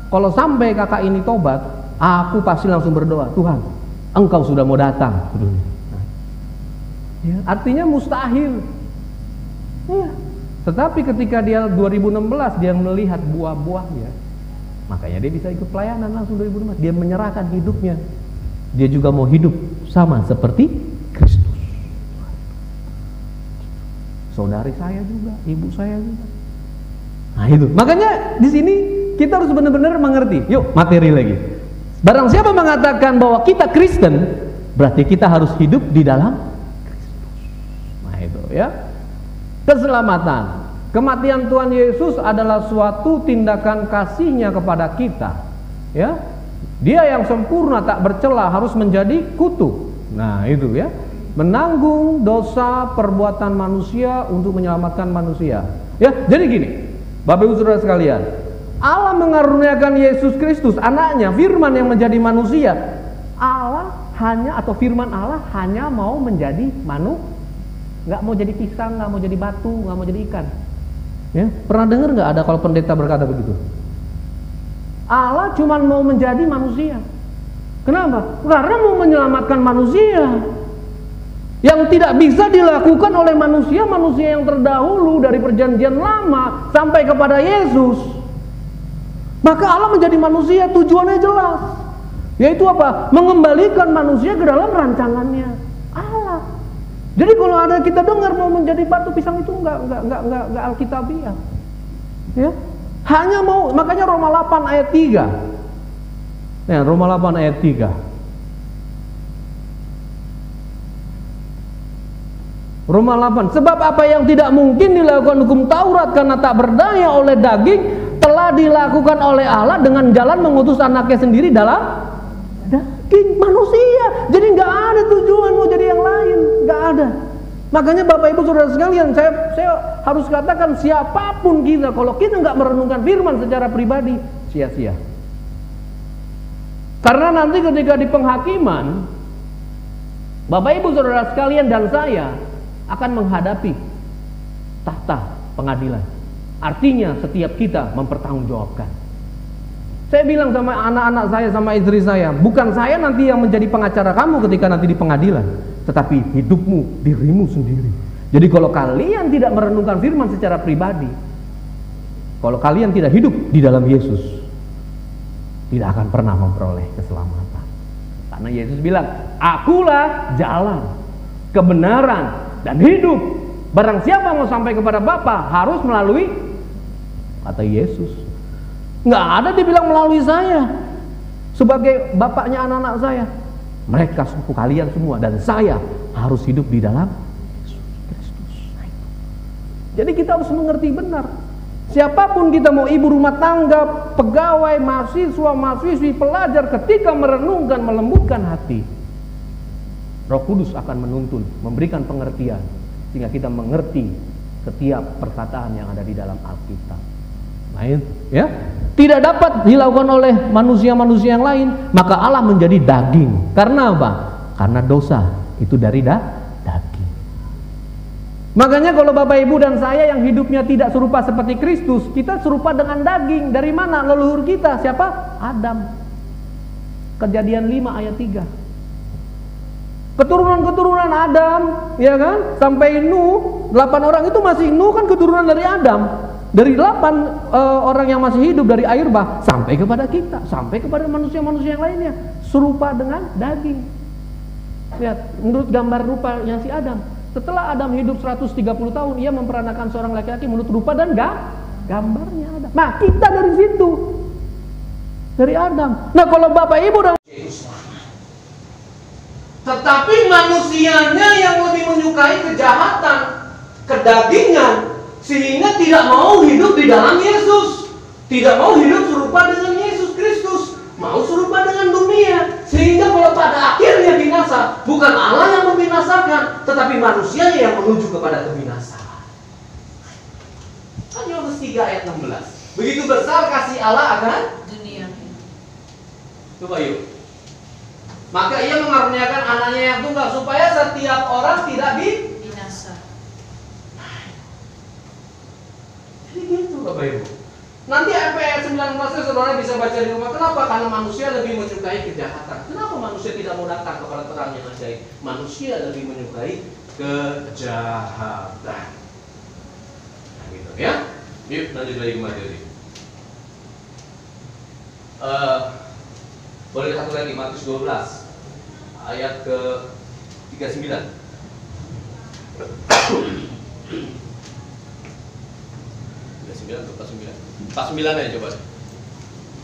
kalau sampai kakak ini tobat, aku pasti langsung berdoa, Tuhan, Engkau sudah mau datang." Ya, artinya mustahil. Ya. Tetapi ketika dia 2016 dia melihat buah-buahnya, makanya dia bisa ikut pelayanan langsung 2016. Dia menyerahkan hidupnya. Dia juga mau hidup sama seperti Kristus. Saudari saya juga, ibu saya juga. Nah itu. Makanya di sini kita harus benar-benar mengerti. Yuk materi lagi. Barang siapa mengatakan bahwa kita Kristen, berarti kita harus hidup di dalam itu, ya. Keselamatan, kematian Tuhan Yesus adalah suatu tindakan kasih-Nya kepada kita, ya. Dia yang sempurna tak bercela harus menjadi kutuk. Nah itu, ya, menanggung dosa perbuatan manusia untuk menyelamatkan manusia, ya. Jadi gini, Bapak Ibu Saudara sekalian, Allah mengaruniakan Yesus Kristus anaknya, firman yang menjadi manusia. Allah hanya, atau firman Allah hanya mau menjadi manusia, nggak mau jadi pisang, nggak mau jadi batu, nggak mau jadi ikan. Ya, pernah dengar nggak ada kalau pendeta berkata begitu? Allah cuma mau menjadi manusia. Kenapa? Karena mau menyelamatkan manusia. Yang tidak bisa dilakukan oleh manusia yang terdahulu dari perjanjian lama sampai kepada Yesus. Maka Allah menjadi manusia, tujuannya jelas. Yaitu apa? Mengembalikan manusia ke dalam rancangannya Allah. Jadi kalau ada kita dengar mau menjadi batu pisang itu enggak alkitabiah. Ya. Hanya mau, makanya Roma 8 ayat 3. Ya, Roma 8 ayat 3. Roma 8, sebab apa yang tidak mungkin dilakukan hukum Taurat karena tak berdaya oleh daging, telah dilakukan oleh Allah dengan jalan mengutus anaknya sendiri dalam daging manusia. Jadi nggak ada tujuan mau jadi yang lain, nggak ada. Makanya Bapak Ibu Saudara sekalian, saya harus katakan, siapapun kita, kalau kita nggak merenungkan firman secara pribadi, sia-sia. Karena nanti ketika di penghakiman, Bapak Ibu Saudara sekalian dan saya akan menghadapi tahta pengadilan. Artinya setiap kita mempertanggungjawabkan. Saya bilang sama anak-anak saya, sama istri saya, bukan saya nanti yang menjadi pengacara kamu ketika nanti di pengadilan, tetapi hidupmu, dirimu sendiri. Jadi kalau kalian tidak merenungkan firman secara pribadi, kalau kalian tidak hidup di dalam Yesus, tidak akan pernah memperoleh keselamatan. Karena Yesus bilang, akulah jalan, kebenaran, dan hidup. Barang siapa mau sampai kepada Bapa harus melalui, kata Yesus. Nggak ada dibilang melalui saya sebagai bapaknya anak-anak saya. Mereka suku kalian semua dan saya harus hidup di dalam Yesus Kristus. Jadi kita harus mengerti benar. Siapapun kita, mau ibu rumah tangga, pegawai, mahasiswa, mahasiswi, pelajar, ketika merenungkan, melembutkan hati, Roh Kudus akan menuntun, memberikan pengertian sehingga kita mengerti setiap perkataan yang ada di dalam Alkitab. Nah, ya, tidak dapat dilakukan oleh manusia-manusia yang lain, maka Allah menjadi daging. Karena apa? Karena dosa itu dari daging. Makanya kalau Bapak Ibu dan saya yang hidupnya tidak serupa seperti Kristus, kita serupa dengan daging. Dari mana? Leluhur kita. Siapa? Adam. Kejadian 5 ayat 3. Keturunan-keturunan Adam, ya kan? Sampai Nuh, 8 orang itu masih, Nuh kan keturunan dari Adam. Dari 8 orang yang masih hidup dari air bah sampai kepada kita, sampai kepada manusia-manusia yang lainnya, serupa dengan daging. Lihat, menurut gambar rupa yang si Adam. Setelah Adam hidup 130 tahun, ia memperanakan seorang laki-laki menurut rupa dan gambarnya Adam. Nah, kita dari situ, dari Adam. Nah, kalau Bapak Ibu dan tetapi manusianya yang lebih menyukai kejahatan, kedagingan, sehingga tidak mau hidup di dalam Yesus, tidak mau hidup serupa dengan Yesus Kristus, mau serupa dengan dunia. Sehingga kalau pada akhirnya binasa. Bukan Allah yang membinasakan, tetapi manusianya yang menuju kepada kebinasaan. Kan Yohanes 3 ayat 16. Begitu besar kasih Allah akan dunia. Coba yuk. Maka ia mengaruniakan anaknya yang tunggal supaya setiap orang tidak Binasa. Jadi gitu Bapak Ibu. Nanti ayat 19 saudara bisa baca di rumah. Kenapa? Karena manusia lebih menyukai kejahatan. Kenapa manusia tidak mau datang kepada terang yang ajaib? Manusia lebih menyukai kejahatan. Nah, gitu ya. Yuk lanjut lagi ke materi. Boleh satu lagi Matius 12 ayat ke 39. 39 atau 49? 49 aja coba.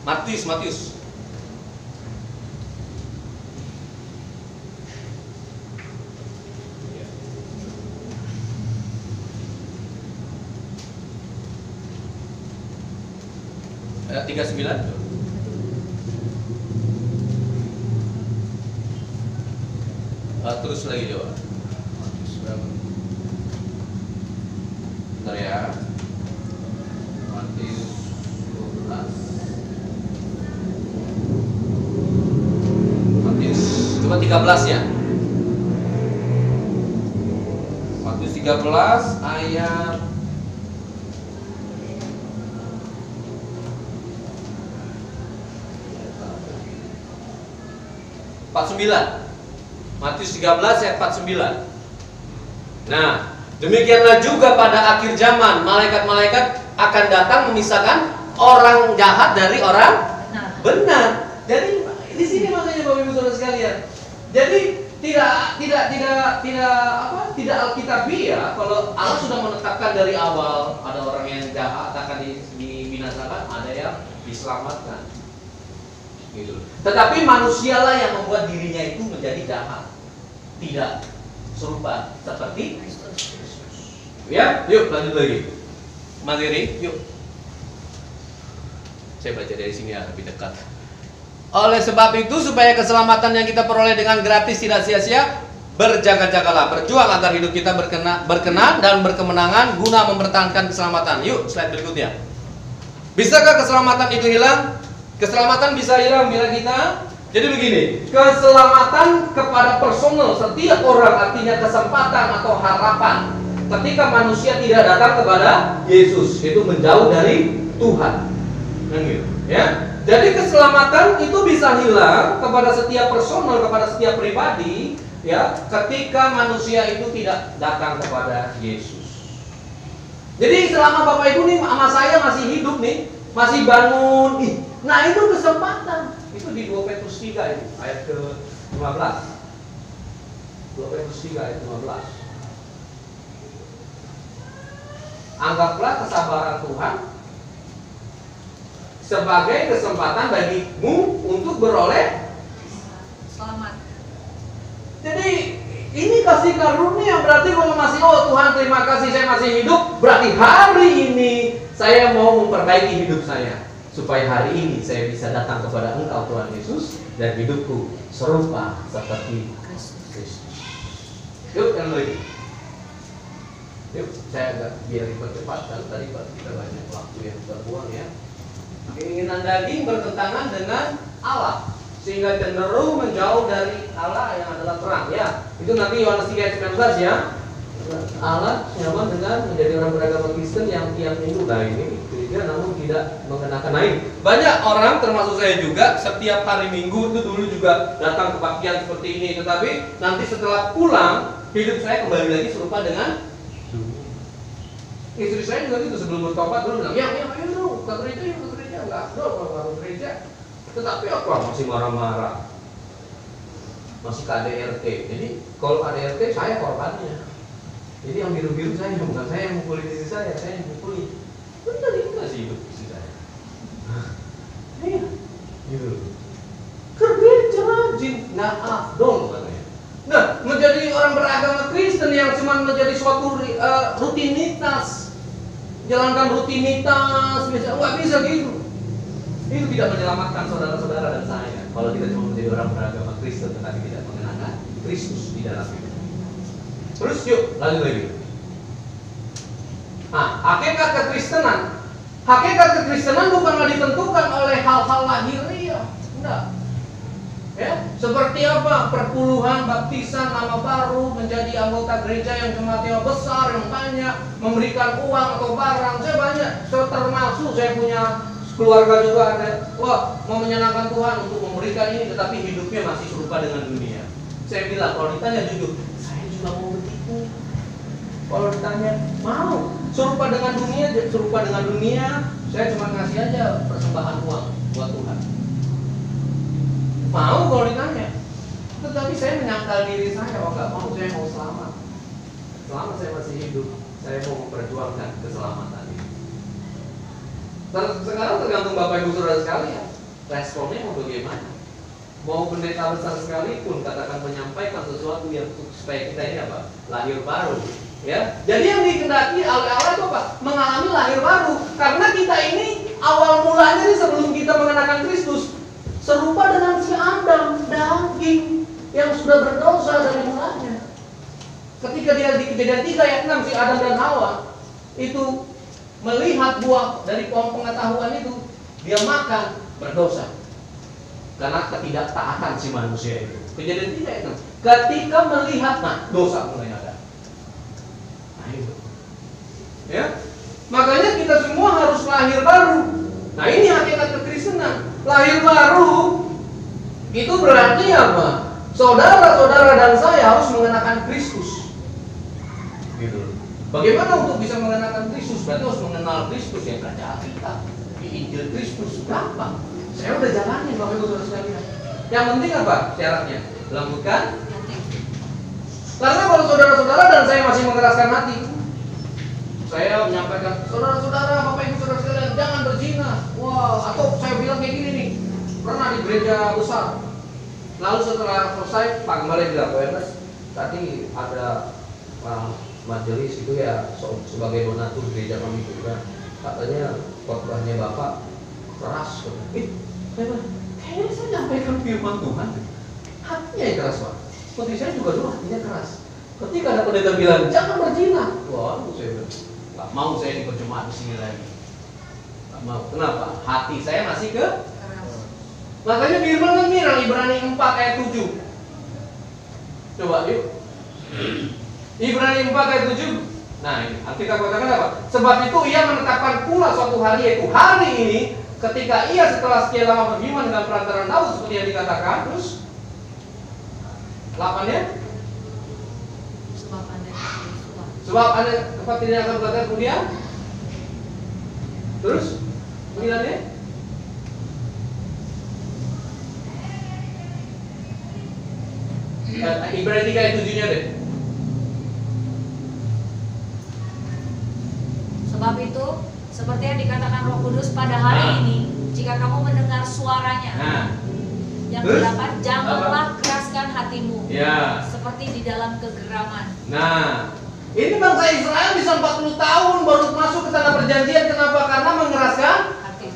Matius. Ayat 39. Terus lagi coba. Matius berapa? Bentar ya. Matius 12. Matius coba 13 ya. Matius 13 ayat 49. Matius 13 ayat 49. Nah, demikianlah juga pada akhir zaman malaikat-malaikat akan datang memisahkan orang jahat dari orang benar. Jadi di sini makanya Bapak Ibu Saudara sekalian. Jadi tidak alkitabiah kalau Allah sudah menetapkan dari awal ada orang yang jahat akan dibinasakan, ada yang diselamatkan. Gitu. Tetapi manusialah yang membuat dirinya itu menjadi jahat, tidak serupa seperti Kristus. Ya, yuk lanjut lagi materi, yuk. Saya baca dari sini ya, lebih dekat. Oleh sebab itu supaya keselamatan yang kita peroleh dengan gratis tidak sia-sia, berjaga-jagalah, berjuang agar hidup kita berkenan dan berkemenangan guna mempertahankan keselamatan. Yuk, slide berikutnya. Bisakah keselamatan itu hilang? Keselamatan bisa hilang bila kita. Jadi begini, keselamatan kepada personal setiap orang artinya kesempatan atau harapan. Ketika manusia tidak datang kepada Yesus, itu menjauh dari Tuhan. Gitu, ya. Jadi keselamatan itu bisa hilang kepada setiap personal, kepada setiap pribadi, ya, ketika manusia itu tidak datang kepada Yesus. Jadi selama Bapak Ibu nih sama saya masih hidup nih, masih bangun, nah itu kesempatan. Itu di 2 Petrus 3 itu, ayat ke-15. 2 Petrus 3 ayat 15. Anggaplah kesabaran Tuhan sebagai kesempatan bagimu untuk beroleh Selamat. Jadi ini kasih karunia, berarti kalau masih Tuhan terima kasih saya masih hidup, berarti hari ini saya mau memperbaiki hidup saya supaya hari ini saya bisa datang kepada Engkau Tuhan Yesus dan hidupku serupa seperti Kristus. Yuk yang lagi. Yuk saya agak biar dipercepat kan tadi kita banyak waktu yang terbuang ya. Keinginan daging bertentangan dengan Allah sehingga cenderung menjauh dari Allah yang adalah terang ya. Itu nanti Yohanes 3 ayat 19 ya. Allah nyaman dengan menjadi orang beragama Kristen yang tiang minggu ini gereja namun tidak mengenakan kain. Banyak orang termasuk saya juga setiap hari Minggu itu dulu juga datang ke kebaktian seperti ini, tetapi nanti setelah pulang hidup saya kembali lagi serupa dengan istri saya juga gitu. Sebelum bertobat dulu bilang, ayo dong ke gereja, enggak dong ke gereja. Tetapi apa masih marah-marah, masih KDRT. Jadi kalau KDRT saya korbannya. Jadi yang biru-biru saya, bukan saya yang mukuli diri saya yang mukuli. Benar itu nggak sih hidup istri saya? Iya, gitu. Kerja rajin, nggak afdol katanya. Nah, menjadi orang beragama Kristen yang cuma menjadi suatu rutinitas, jalankan rutinitas, nggak bisa gitu. Itu tidak menyelamatkan saudara-saudara dan saya. kalau kita cuma menjadi orang beragama Kristen tetapi tidak mengenakan Kristus di dalam hidup. Terus yuk, lanjut lagi. Nah, hakikat kekristenan bukanlah ditentukan oleh hal-hal lahiriah. Enggak. Ya, seperti apa? Perpuluhan, baptisan, nama baru, menjadi anggota gereja yang jemaatnya besar, yang banyak, memberikan uang atau barang. Saya banyak, termasuk saya punya keluarga juga ada. Wah, mau menyenangkan Tuhan untuk memberikan ini, tetapi hidupnya masih serupa dengan dunia. Saya bilang, kalau ditanya jujur, saya juga mau begitu. Kalau ditanya, mau serupa dengan dunia, saya cuma ngasih aja persembahan uang buat Tuhan. Mau kalau ditanya, tetapi saya menyangkal diri saya, nggak mau, saya mau selamat. Selama saya masih hidup, saya mau memperjuangkan keselamatan ini. Sekarang tergantung Bapak Ibu Saudara sekalian, responnya mau bagaimana? Mau pendeta besar sekalipun katakan menyampaikan sesuatu yang supaya kita ini apa? Lahir baru. Ya, jadi yang dikehendaki awal-awal itu apa? Mengalami lahir baru. Karena kita ini awal mulanya sebelum kita mengenakan Kristus serupa dengan si Adam, daging yang sudah berdosa dari mulanya. Ketika dia di Kejadian 3 ayat 6 si Adam dan Hawa itu melihat buah dari pohon pengetahuan itu, dia makan, berdosa. Karena ketidaktaatan si manusia itu. Kejadian 3 ayat 6. Ketika melihat, dosa mulai ada. Nah itu. Ya. Makanya kita semua harus lahir baru. Nah ini hakikat kekristenan. Lahir baru itu berarti apa? Saudara-saudara dan saya harus mengenakan Kristus. Gitu. Bagaimana untuk bisa mengenakan Kristus? Berarti harus mengenal Kristus yang baca Alkitab di Injil Kristus. Gampang. Saya udah jalanin Bapak Ibu Saudara sekalian. Yang penting apa syaratnya? Lakukan. Karena kalau saudara-saudara dan saya masih mengeraskan hati, saya menyampaikan, saudara-saudara, Bapak Ibu Saudara sekalian, jangan berzina. Wah, atau saya bilang kayak gini nih, pernah di gereja besar. Lalu setelah selesai, Pak Gembala bilang, Pak Ernest, tadi ada majelis itu ya sebagai donatur gereja kami juga. Katanya khotbahnya Bapak keras. Kayaknya saya nyampaikan firman Tuhan. Hatinya yang keras, Pak. Seperti saya juga dulu hatinya keras. Ketika ada pendeta bilang, jangan berzina. Wah, saya bilang, gak mau saya dipercuma di sini lagi. Gak mau. Kenapa? Hati saya masih keras. Makanya firman kan bilang Ibrani 4 ayat 7. Coba yuk. Ibrani 4 ayat 7. Nah ini, kita katakan apa? Sebab itu ia menetapkan pula suatu hari, yaitu hari ini, ketika ia setelah sekian lama beriman dengan perantaraan Daud seperti yang dikatakan. Terus 8-nya? Sebab ada tempat tidak akan berkata kemudian. Terus 9-nya? Ibrani 3 ayat 7-nya deh. Sebab itu, seperti yang dikatakan Roh Kudus pada hari ini, jika kamu mendengar suaranya, yang ke-8, janganlah keraskan hatimu, seperti di dalam kegeraman. Nah, ini bangsa Israel bisa 40 tahun baru masuk ke tanah perjanjian. Kenapa? Karena mengeraskan hati.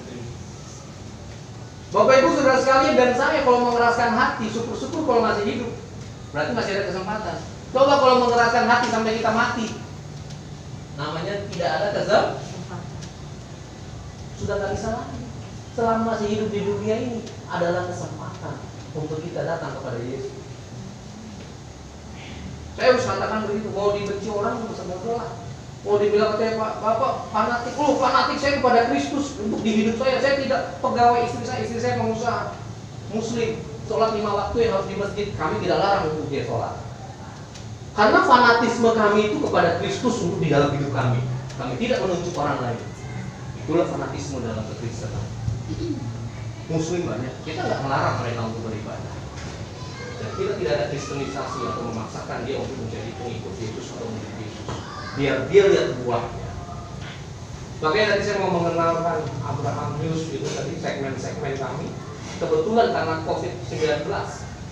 Bapak Ibu Saudara sekalian dan saya kalau mengeraskan hati, syukur-syukur kalau masih hidup. Berarti masih ada kesempatan. Coba kalau mengeraskan hati sampai kita mati, namanya tidak ada kesempatan. Sudah gak bisa lagi. Selama masih hidup di dunia ini adalah kesempatan untuk kita datang kepada Yesus. Saya harus katakan begitu. Mau dibenci orang bisa ngobrol. Mau dibilang katanya Bapak fanatik, fanatik saya kepada Kristus untuk di hidup saya. Saya tidak pegawai istri saya pengusaha Muslim. Sholat 5 waktu yang harus di masjid, kami tidak larang untuk dia sholat. Karena fanatisme kami itu kepada Kristus untuk di dalam hidup kami. Kami tidak menunjuk orang lain. Itulah fanatisme dalam kekristenan. Muslim banyak, kita nggak melarang mereka untuk beribadah. Dan kita tidak ada kristenisasi atau memaksakan dia untuk menjadi pengikut Yesus atau menjadi Yesus. Biar dia lihat buahnya. Makanya tadi saya mau mengenalkan Abraham News itu tadi segmen-segmen kami. Kebetulan karena COVID-19,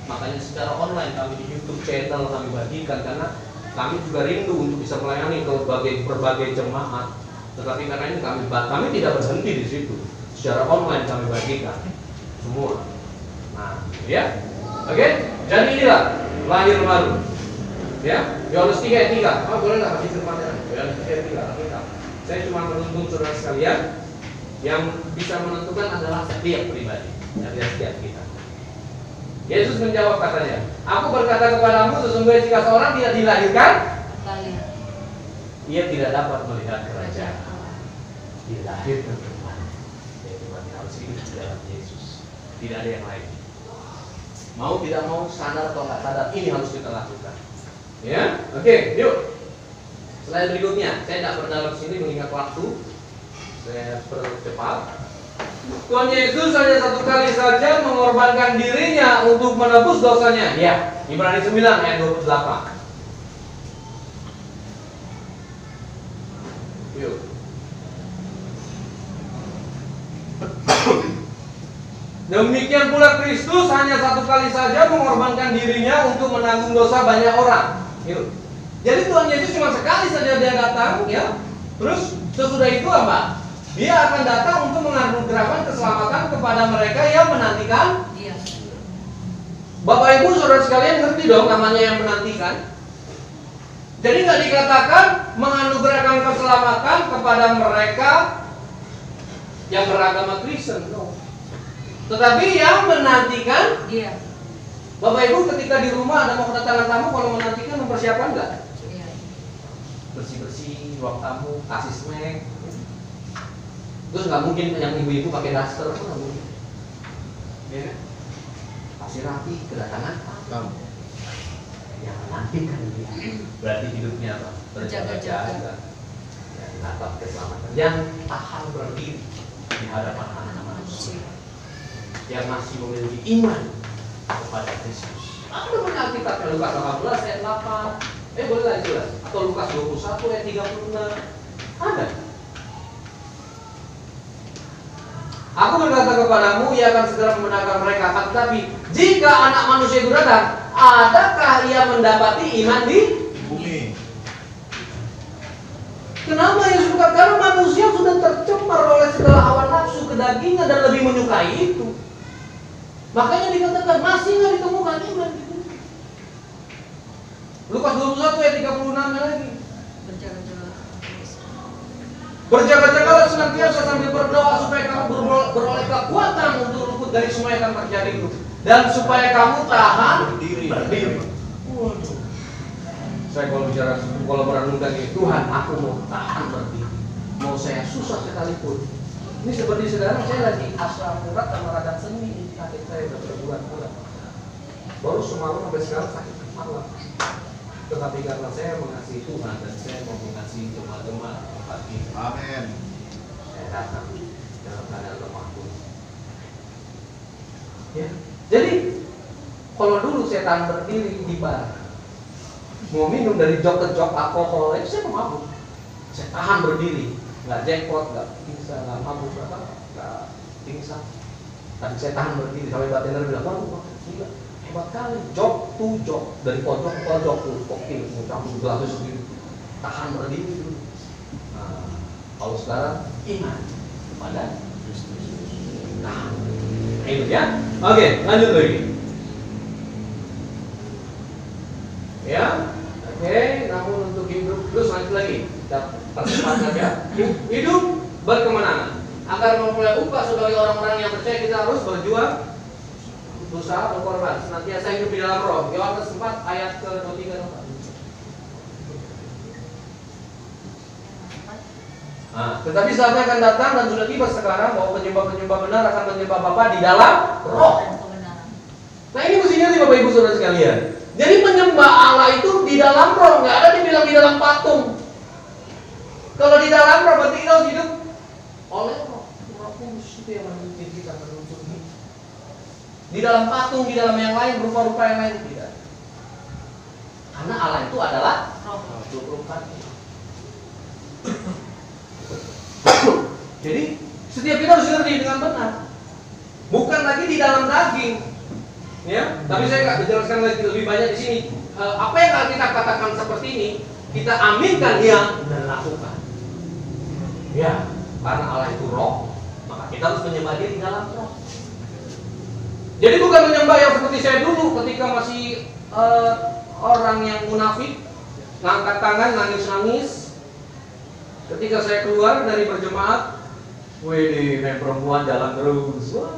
makanya secara online kami di YouTube channel kami bagikan karena kami juga rindu untuk bisa melayani ke berbagai jemaat. Tetapi karena ini kami tidak berhenti di situ. Secara online kami bagikan semua. Nah, ya. Oke? Dan inilah lahir baru. Ya, Yohanes 3 ayat 3. Oh, boleh nggak kasih firman-nya? Yohanes 3 ayat 3. Alkitab. Saya cuma menuntut saudara sekalian, yang bisa menentukan adalah setiap pribadi, dari setiap kita. Yesus menjawab katanya, aku berkata kepadamu, sesungguhnya jika seorang tidak dilahirkan, ia tidak dapat melihat kerajaan Allah. Dilahirkan kembali, yaitu berarti harus hidup di dalam Yesus. Tidak ada yang lain. Mau tidak mau, sadar atau nggak sadar, ini harus kita lakukan. Ya, oke, yuk. Slide berikutnya, saya tidak berdalam sini mengingat waktu. Saya percepat. Tuhan Yesus hanya satu kali saja mengorbankan dirinya untuk menebus dosanya. Ya, Ibrani 9 ayat 28. Yuk. Demikian pula Kristus hanya satu kali saja mengorbankan dirinya untuk menanggung dosa banyak orang. Yuk. Jadi Tuhan Yesus cuma sekali saja dia datang, ya. Terus sesudah itu apa? Dia akan datang untuk menganugerahkan keselamatan kepada mereka yang menantikan. Bapak Ibu saudara sekalian ngerti dong namanya yang menantikan. Jadi nggak dikatakan menganugerahkan keselamatan kepada mereka yang beragama Kristen, no. Tetapi yang menantikan. Bapak Ibu ketika di rumah ada mau kedatangan tamu, kalau menantikan mempersiapkan nggak? Bersih-bersih ruang tamu, kasih snack. Terus nggak mungkin yang ibu-ibu pakai daster, nggak mungkin. Ya, kasih rapi kedatangan tamu. Yang menantikan dia, berarti hidupnya apa? Berjaga-jaga. Yang dapat keselamatan, yang tahan berdiri di hadapan anak manusia, yang masih memiliki iman kepada Kristus. Apa namanya Alkitab? Lukas 18 ayat 8. Boleh lah itu lah. Atau Lukas 21 ayat 36. Ada. Aku berkata kepadamu, ia akan segera membenarkan mereka. Tetapi jika anak manusia itu datang, adakah ia mendapati iman di bumi? Kenapa Yesus berkata? Karena manusia sudah tercemar oleh segala hawa nafsu kedagingan dan lebih menyukai itu. Makanya dikatakan masih nggak ditemukan iman di bumi. Lukas 21 ayat 36 lagi. Berjaga-jagalah senantiasa sambil berdoa supaya kamu beroleh kekuatan untuk luput dari semua yang akan terjadi itu, dan supaya kamu tahan berdiri. Waduh. Saya kalau merenungkan ini, Tuhan, aku mau tahan berdiri. Mau saya susah sekalipun. Ini seperti sekarang saya lagi asal urat sama radang sendi di kaki saya udah berbulan-bulan. Baru semalam sampai sekarang sakit kepala. Tetapi karena saya mengasihi Tuhan dan saya mau mengasihi jemaat-jemaat tempat ini, amin, saya datang dalam keadaan lemah pun. Ya. Jadi kalau dulu saya tahan berdiri di bar, mau minum dari jok ke jok alkohol, itu saya mau mabuk. Saya tahan berdiri, nggak jackpot, nggak pingsan, nggak mabuk, nggak pingsan. Tapi saya tahan berdiri sampai bartender bilang, wah, gila. Hebat kali, jok tuh jok dari pojok ke pojok tuh, oke, mau campur gelas gitu, tahan berdiri dulu. Nah, kalau sekarang iman kepada Kristus, tahan. Itu ya. Oke, lanjut lagi. Ya, oke. Namun untuk hidup terus lanjut lagi. Kita percepat saja. Hidup berkemenangan. Agar memperoleh upah sebagai orang-orang yang percaya, kita harus berjuang, berusaha berkorban, senantiasa hidup di dalam roh. Yohanes 4 ayat ke-23 dan 4. Nah, tetapi saatnya akan datang dan sudah tiba sekarang bahwa penyembah-penyembah benar akan menyembah Bapa di dalam roh. Nah, ini mesti ngerti Bapak Ibu Saudara sekalian. Jadi menyembah Allah itu di dalam roh, nggak ada dibilang di dalam patung. Kalau di dalam roh berarti kita harus hidup oleh roh. Roh Kudus itu yang menuntun kita, menuntun kita. Di dalam patung, di dalam yang lain, rupa-rupa yang lain tidak. Karena Allah itu adalah roh. 24. Jadi setiap kita harus ngerti dengan benar. Bukan lagi di dalam daging. Ya, tapi saya nggak menjelaskan lagi lebih banyak di sini. Apa yang kita katakan seperti ini, kita aminkan yang dan lakukan. Ya, karena Allah itu roh, maka kita harus menyembah Dia di dalam roh. Jadi bukan menyembah yang seperti saya dulu ketika masih orang yang munafik, ngangkat tangan, nangis-nangis. Ketika saya keluar dari berjemaat, wih, main perempuan jalan terus, wah,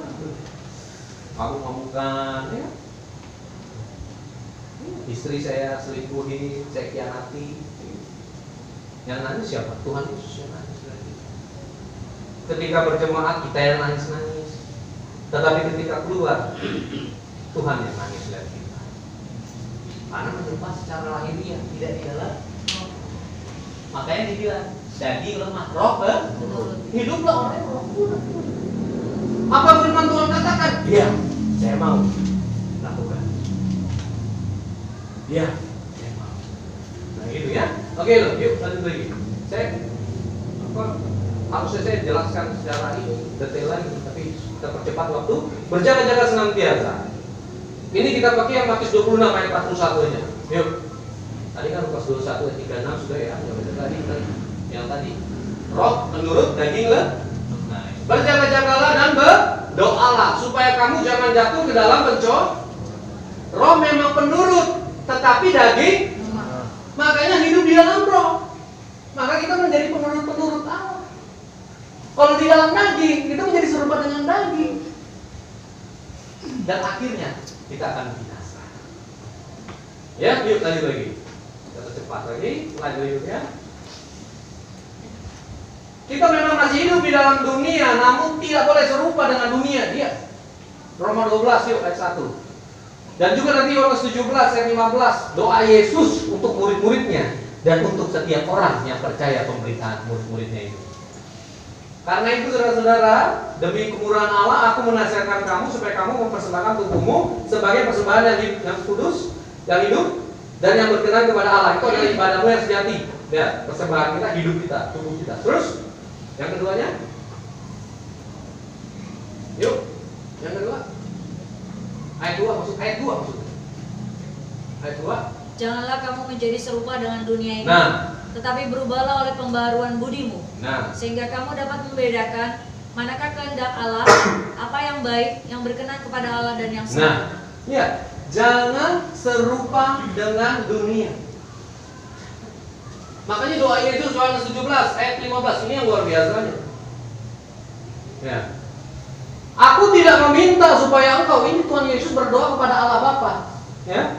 ngamuk-ngamukan, ya. Istri saya selingkuhi, saya khianati. Yang nangis siapa? Tuhan Yesus yang nangis. Ketika berjemaat kita yang nangis-nangis. Tetapi ketika keluar, Tuhan yang nangis lihat kita. Karena menyembah secara lahiriah, tidak di dalam. Makanya dibilang daging lemah, roh hiduplah orang yang roh kuat. Apa firman Tuhan katakan? Iya, saya mau lakukan. Iya, saya mau. Nah gitu ya. Oke loh, yuk lanjut lagi. Harusnya saya jelaskan secara ini detail lagi, tapi kita percepat waktu. Berjaga-jaga senantiasa. Ini kita pakai yang Matius 26 ayat 41 nya. Yuk. Tadi kan Lukas 21 ayat 36 sudah ya. Yang tadi. Roh menurut daging lemah. Berjaga-jagalah dan berdoalah supaya kamu jangan jatuh ke dalam pencobaan. Roh memang penurut, tetapi daging makanya hidup di dalam roh. Maka kita menjadi penurut-penurut Allah. Kalau di dalam daging, kita menjadi serupa dengan daging. Dan akhirnya kita akan binasa. Ya, yuk lanjut lagi. Kita percepat lagi, lanjut yuk ya. Kita memang masih hidup di dalam dunia, namun tidak boleh serupa dengan dunia. Dia. Roma 12 yuk ayat 1. Dan juga nanti Yohanes 17 ayat 15, doa Yesus untuk murid-muridnya dan untuk setiap orang yang percaya pemberitaan murid-muridnya itu. Karena itu saudara-saudara, demi kemurahan Allah aku menasihatkan kamu supaya kamu mempersembahkan tubuhmu sebagai persembahan yang kudus, yang hidup dan yang berkenan kepada Allah. Itu adalah ibadahmu yang sejati. Ya, persembahan kita, hidup kita, tubuh kita. Terus yang keduanya? Yuk, yang kedua. Ayat 2 maksudnya. Ayat 2. Janganlah kamu menjadi serupa dengan dunia ini. Nah, tetapi berubahlah oleh pembaharuan budimu. nah, Sehingga kamu dapat membedakan manakah kehendak Allah, apa yang baik, yang berkenan kepada Allah dan yang nah, sempurna. ya, jangan serupa dengan dunia. Makanya doa Yesus Yohanes 17 ayat 15 ini yang luar biasanya. Ya. Aku tidak meminta supaya engkau, ini Tuhan Yesus berdoa kepada Allah Bapa, ya,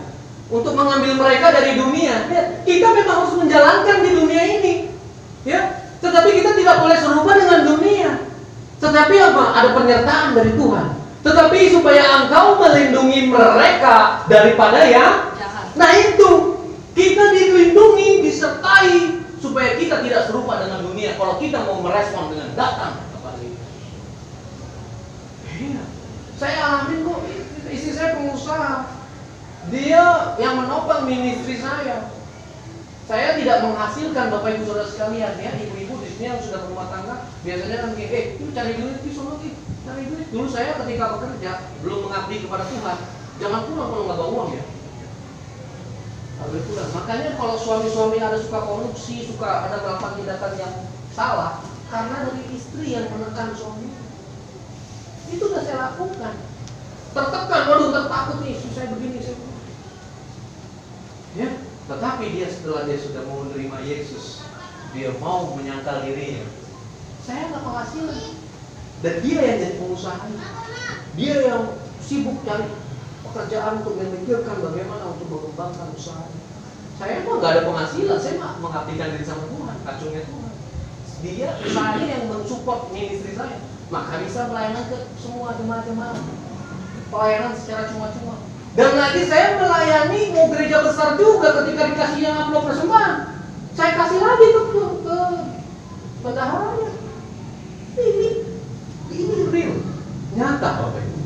untuk mengambil mereka dari dunia. Ya, kita memang harus menjalankan di dunia ini, ya. Tetapi kita tidak boleh serupa dengan dunia. Tetapi apa? Ada penyertaan dari Tuhan. Tetapi supaya engkau melindungi mereka daripada yang Jahat. nah itu kita dilindungi, disertai supaya kita tidak serupa dengan dunia. Kalau kita mau merespon dengan datang kepada kita. Iya. Saya alamin kok, istri saya pengusaha. Dia yang menopang ministry saya. Saya tidak menghasilkan Bapak Ibu Saudara sekalian ya, ibu-ibu di sini yang sudah berumah tangga biasanya kan kayak, lu cari duit, cari duit. Dulu saya ketika bekerja belum mengabdi kepada Tuhan, jangan pulang kalau nggak bawa uang ya. Harus pulang. Makanya kalau suami-suami ada suka korupsi, suka ada melakukan tindakan yang salah, karena dari istri yang menekan suami. Itu sudah saya lakukan. Tertekan, waduh tertakut nih, saya begini, saya begini. Ya. Tetapi dia setelah dia sudah mau menerima Yesus, dia mau menyangkal dirinya. Saya nggak penghasilan, dan dia yang jadi pengusaha. Dia yang sibuk cari pekerjaan untuk memikirkan bagaimana untuk mengembangkan usaha. Saya mah nggak ada penghasilan, saya mah mengabdikan diri sama Tuhan, kacungnya Tuhan. Dia usahanya yang mensupport ministry saya, maka bisa pelayanan ke semua jemaat-jemaat, pelayanan secara cuma-cuma. Dan nanti saya melayani mau gereja besar juga ketika dikasih yang amplop persembahan. Saya kasih lagi ke bendaharanya. Ini real, nyata Bapak Ibu.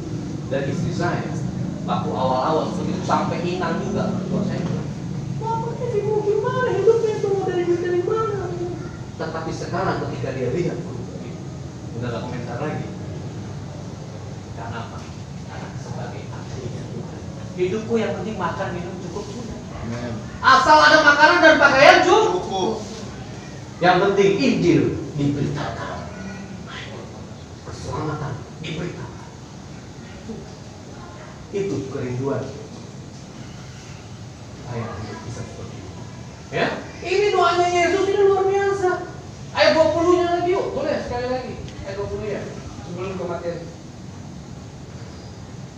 Dan istri saya, waktu awal-awal seperti itu sampai inang juga buat saya. Bapak ini gimana hidupnya itu mau dari mana? Tetapi sekarang ketika dia lihat, udah gak komentar lagi. Karena apa? Karena sebagai ahlinya Tuhan. Hidupku yang penting makan, minum cukup sudah. Asal ada makanan dan pakaian cukup. Yang penting Injil diberitakan, keselamatan diberitakan. kerinduan. Ayat bisa seperti ini. Ya, ini doanya Yesus, ini luar biasa. Ayat 20-nya lagi yuk, boleh sekali lagi. Ayat 20 ya, sebelum kematian.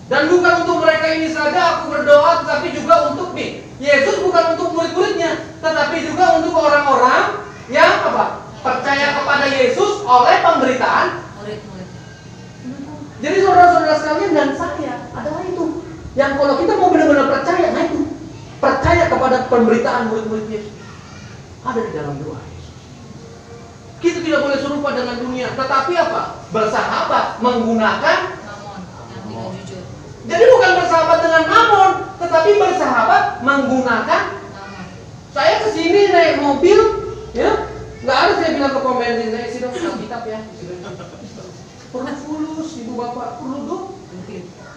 Dan bukan untuk mereka ini saja aku berdoa, tetapi juga untuk Yesus bukan untuk murid-muridnya, tetapi juga untuk orang-orang yang apa? Percaya kepada Yesus oleh pemberitaan Murid-murid. Jadi saudara-saudara sekalian dan saya adalah itu. Yang kalau kita mau benar-benar percaya, nah itu percaya kepada pemberitaan murid-murid Yesus ada di dalam doa Yesus. Kita tidak boleh serupa dengan dunia, tetapi apa? Bersahabat menggunakan Mamon yang tidak jujur. Jadi bukan bersahabat dengan mamon, tetapi bersahabat menggunakan. Mamon. Saya kesini naik mobil, ya nggak ada saya bilang ke pom bensin, saya isi dong Alkitab ya. Perlu fulus, ibu bapak perlu dong.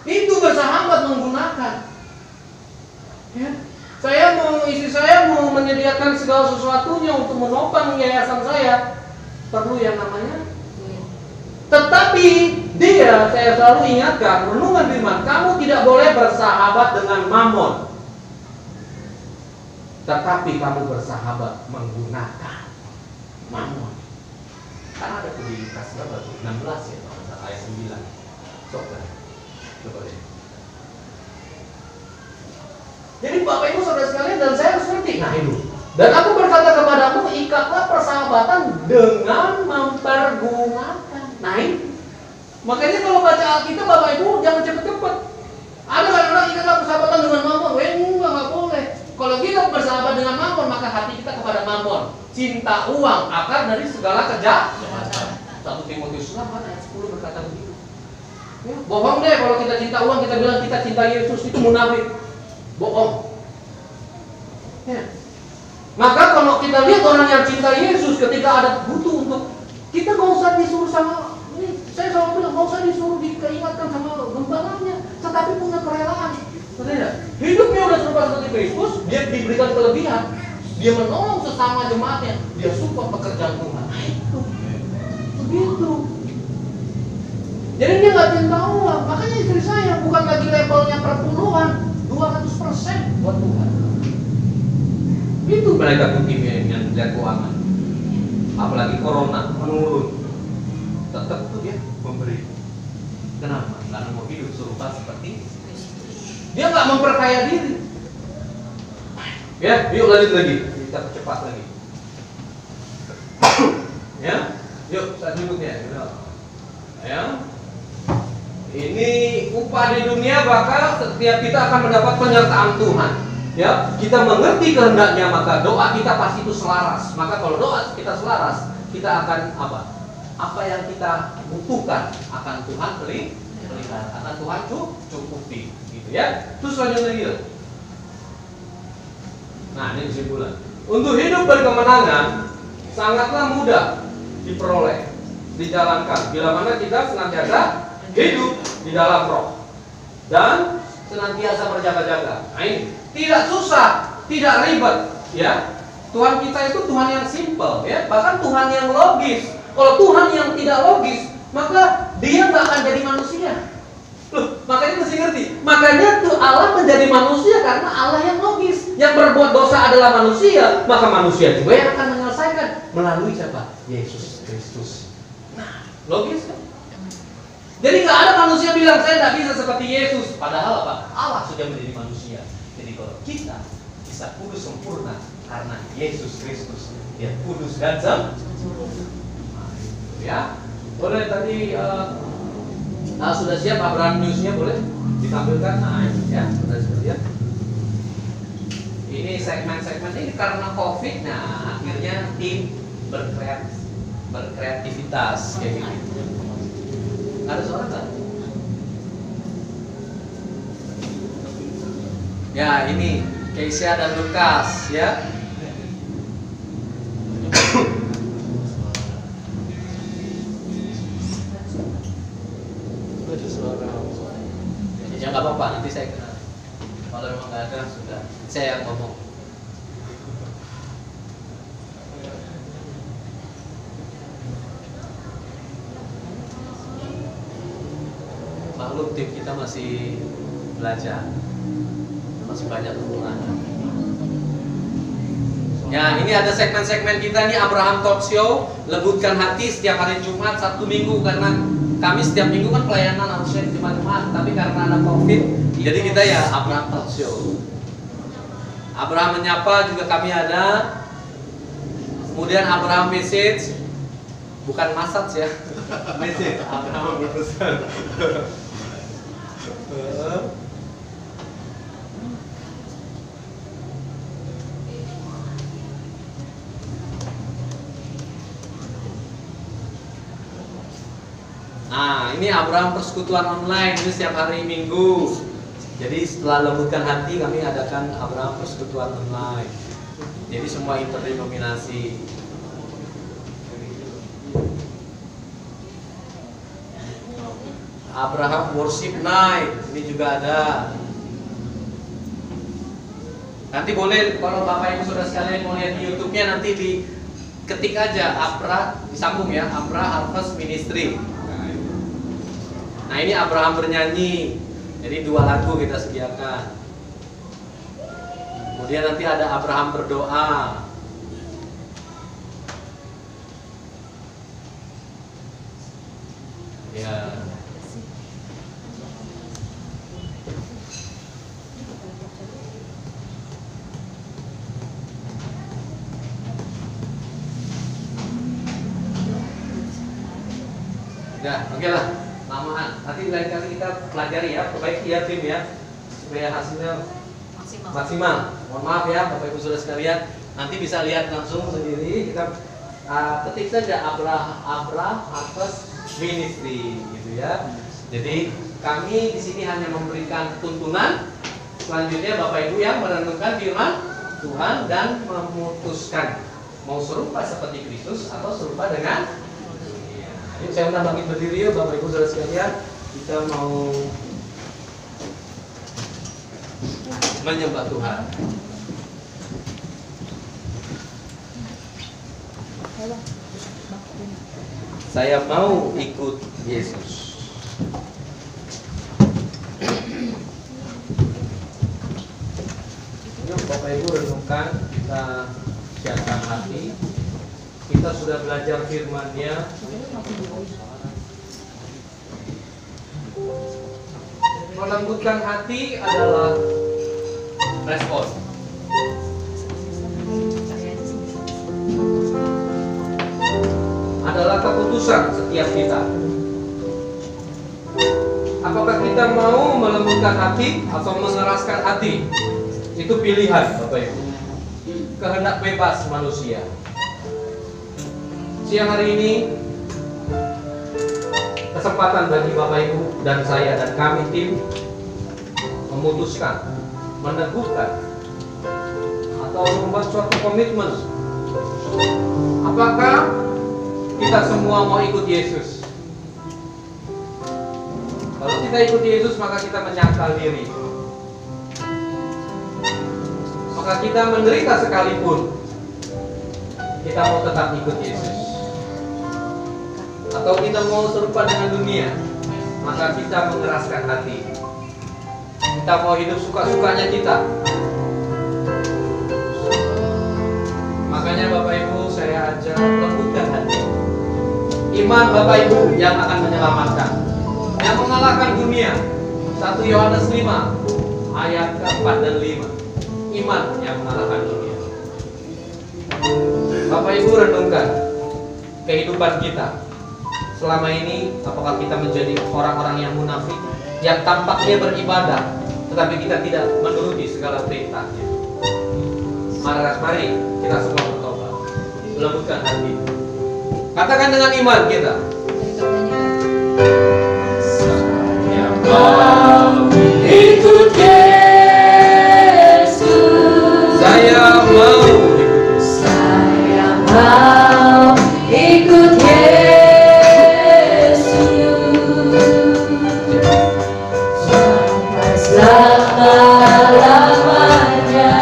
Itu bersahabat menggunakan. Ya. Istri saya mau menyediakan segala sesuatunya untuk menopang yayasan saya. Perlu yang namanya. Tetapi saya selalu ingatkan renungan firman, kamu tidak boleh bersahabat dengan mamon. Tetapi kamu bersahabat menggunakan mamon. Karena ada tuh di Lukas 16 ya, ayat 9. Coba deh. Jadi Bapak Ibu Saudara sekalian dan saya harus ngerti. Nah itu. Dan aku berkata kepadamu, ikatlah persahabatan dengan mempergunakan. Nah ini. Makanya kalau baca Alkitab Bapak Ibu jangan cepet-cepet. Ada kadang-kadang ikatlah persahabatan dengan mamon. Enggak boleh. Kalau kita bersahabat dengan mamon, maka hati kita kepada mamon. Cinta uang akar dari segala kejahatan. 1 Timotius 4 ayat 10 berkata begitu. Ya, bohong deh kalau kita cinta uang, kita bilang kita cinta Yesus, itu munafik. Bohong. Ya. Maka kalau kita lihat orang yang cinta Yesus ketika ada butuh untuk kita nggak usah disuruh sama ini, saya selalu bilang nggak usah disuruh dikeingatkan sama gembalanya, tetapi punya kerelaan. Tidak. Hidupnya udah serupa seperti Kristus, dia diberikan kelebihan, dia menolong sesama jemaatnya, dia support pekerjaan Tuhan. Nah, itu begitu. Jadi dia nggak cinta uang, makanya istri saya bukan lagi levelnya perpuluhan, 200% buat Tuhan. Itu mereka timnya yang kerja keuangan. Apalagi corona menurun, tetap tuh dia memberi. Kenapa? Karena mau hidup serupa seperti dia nggak memperkaya diri. Ya, yuk lanjut lagi, kita cepat lagi. Ya, yuk saat berikutnya. Ya, ini upah di dunia bakal setiap kita akan mendapat penyertaan Tuhan. Ya, kita mengerti kehendaknya maka doa kita pasti itu selaras. Maka kalau doa kita selaras, kita akan apa? Apa yang kita butuhkan akan Tuhan berikan, akan Tuhan cukupi, gitu ya. Terus lanjut lagi. Nah, ini kesimpulan. Untuk hidup berkemenangan sangatlah mudah diperoleh, dijalankan bila mana kita senantiasa hidup di dalam roh dan senantiasa berjaga-jaga. Nah, ini tidak susah, tidak ribet, ya. Tuhan kita itu Tuhan yang simple, ya. Bahkan Tuhan yang logis. Kalau Tuhan yang tidak logis, maka Dia nggak akan jadi manusia. Loh, makanya mesti ngerti. Makanya tuh Allah menjadi manusia karena Allah yang logis. Yang berbuat dosa adalah manusia, maka manusia juga yang akan menyelesaikan melalui siapa? Yesus Kristus. Nah, logis kan? Jadi nggak ada manusia bilang saya nggak bisa seperti Yesus. Padahal apa? Allah sudah menjadi manusia. Jadi kalau kita bisa kudus sempurna karena Yesus Kristus, Dia kudus dan sempurna. Nah, itu ya. Boleh tadi sudah siap Abraham News-nya boleh ditampilkan. Nah, ya sudah seperti ya. Ini segmen-segmen ini karena COVID. Nah, akhirnya tim berkreativitas kayak gini. Ada suara nggak? Ya, ini Keisha dan Lukas ya. Ya nggak apa-apa, nanti saya kenal. Kalau memang nggak ada, sudah saya yang ngomong. Maklum tim kita masih belajar. Masih banyak hubungannya. Ya, ini ada segmen-segmen kita nih, Abraham Talk Show, Lembutkan Hati setiap hari Jumat, Sabtu, Minggu, karena kami setiap minggu kan pelayanan harusnya Jumat-Jumat, tapi karena ada Covid, jadi kita ya Abraham Talk Show. Abraham Menyapa juga kami ada. Kemudian Abraham Message, bukan massage ya, message Abraham berpesan. Nah, ini Abraham Persekutuan Online, ini setiap hari Minggu. Jadi setelah Lembutkan Hati kami adakan Abraham Persekutuan Online. Jadi semua interdenominasi. Abraham Worship Night, ini juga ada. Nanti boleh kalau Bapak Ibu Saudara sekalian mau lihat di YouTube-nya, nanti diketik aja Abra, disambung ya, Abra Harvest Ministry. Nah, ini Abraham bernyanyi. Jadi 2 lagu kita sediakan. Kemudian nanti ada Abraham berdoa. Ya. Ya, oke lah. Lamaan. Nanti lain kali kita pelajari ya, perbaiki ya tim ya, supaya hasilnya maksimal. Mohon maaf ya Bapak Ibu Saudara sekalian, nanti bisa lihat langsung sendiri. Kita ketik saja Abra Harvest Ministry gitu ya. Jadi kami di sini hanya memberikan tuntunan. Selanjutnya Bapak Ibu yang merenungkan firman Tuhan dan memutuskan mau serupa seperti Kristus atau serupa dengan. Yuk, saya undang bangkit berdiri yuk Bapak Ibu Saudara sekalian. Kita mau menyembah Tuhan. Saya mau ikut Yesus. Yuk Bapak Ibu renungkan, kita siapkan hati. Kita sudah belajar firman-Nya. Melembutkan hati adalah respon. Adalah keputusan setiap kita. Apakah kita mau melembutkan hati atau mengeraskan hati? Itu pilihan Bapak Ibu. Kehendak bebas manusia. Siang hari ini kesempatan bagi Bapak Ibu dan saya dan kami tim memutuskan, meneguhkan atau membuat suatu komitmen. Apakah kita semua mau ikut Yesus? Kalau kita ikut Yesus maka kita menyangkal diri. Maka kita menderita sekalipun kita mau tetap ikut Yesus. Atau kita mau serupa dengan dunia, maka kita mengeraskan hati. Kita mau hidup suka-sukanya kita. Makanya Bapak Ibu saya ajak lembutkan hati. Iman Bapak Ibu yang akan menyelamatkan, yang mengalahkan dunia. 1 Yohanes 5 ayat ke-4 dan 5. Iman yang mengalahkan dunia. Bapak Ibu renungkan kehidupan kita selama ini. Apakah kita menjadi orang-orang yang munafik, yang tampaknya beribadah tetapi kita tidak menuruti segala perintahnya? Mari kita semua bertobat, lembutkan hati. Katakan dengan iman kita. Saya mau ikut Yesus. Saya mau ikut Yesus. Sampai selama-lamanya.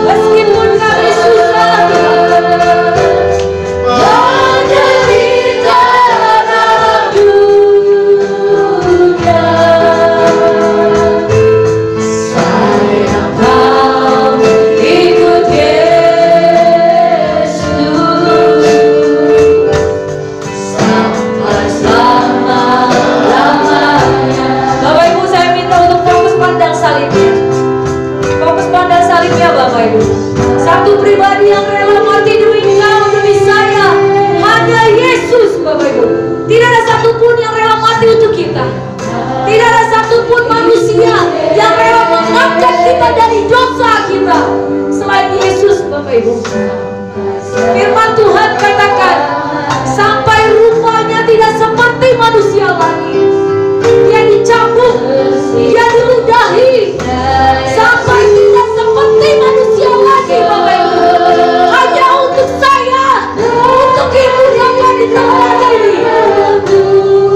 Meskipun kami susah Bapak Ibu. Firman Tuhan katakan, sampai rupanya tidak seperti manusia lagi. Dia dicambuk, dia diludahi, sampai tidak seperti manusia lagi, Bapak Ibu. Hanya untuk saya, untuk ibu yang ada di tengah ini.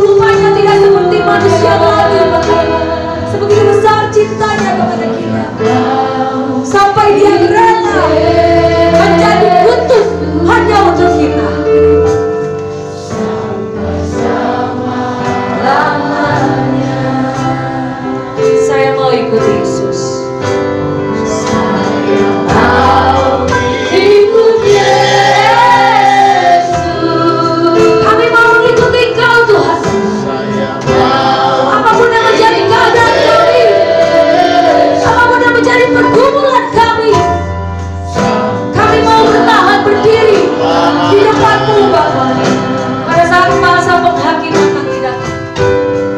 Rupanya tidak seperti manusia lagi, Bapak Ibu. Sebegitu besar cintanya kepada kita, sampai dia rela menjadi kudus hanya untuk kita. Saya mau ikut Yesus. Saya mau ikut Yesus. Kami mau mengikuti Engkau, Tuhan. Apapun yang menjadi keadaan kami, apapun yang menjadi pergumulan kami, kami mau bertahan berdiri di depan-Mu, Bapa. Pada saat masa penghakiman nanti datang,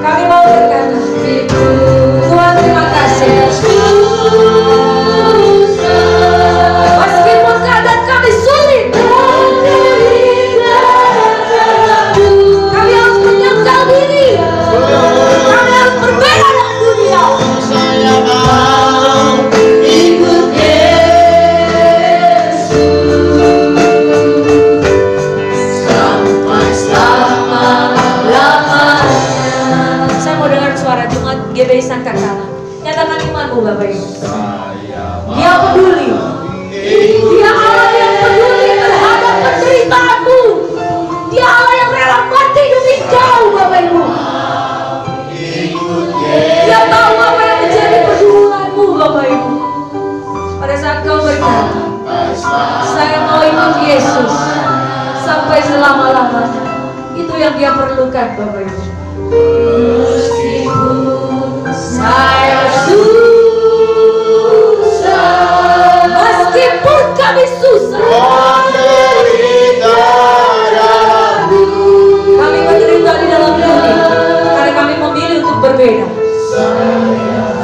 kami mau berkata, Tuhan terima kasih. Meskipun keadaan kami sulit, kami harus menyangkal diri, kami harus berbeda dengan dunia. Saya mau ikut Yesus sampai selama-lamanya. Saya mau dengar suara Jemaat GBI Sangkakala. Nyatakan imanmu, Bapak Ibu. Dia peduli. Dia Allah yang peduli terhadap penderitaanmu. Dia Allah yang rela mati demi kau, Bapak Ibu. Dia tahu apa yang menjadi pergumulanmu, Bapak Ibu. Pada saat kau berkata, saya mau ikut Yesus sampai selama-lamanya, itu yang dia perlukan, Bapak Ibu. Meskipun saya susah, meskipun kami susah, kami menderita di dalam dunia, karena kami memilih untuk berbeda.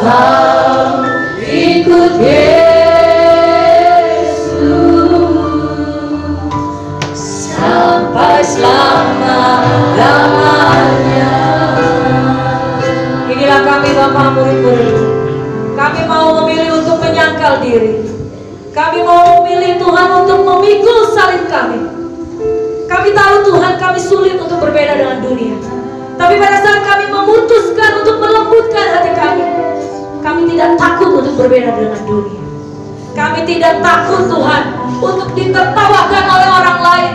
Mau ikut Yesus sampai selama-lamanya. Inilah kami, Bapak, murid-murid. Kami mau memilih untuk menyangkal diri. Kami mau memilih Tuhan untuk memikul salib kami. Kami tahu Tuhan, kami sulit untuk berbeda dengan dunia. Tapi pada saat kami memutuskan untuk melembutkan hati kami tidak takut untuk berbeda dengan dunia. Kami tidak takut, Tuhan, untuk ditertawakan oleh orang lain.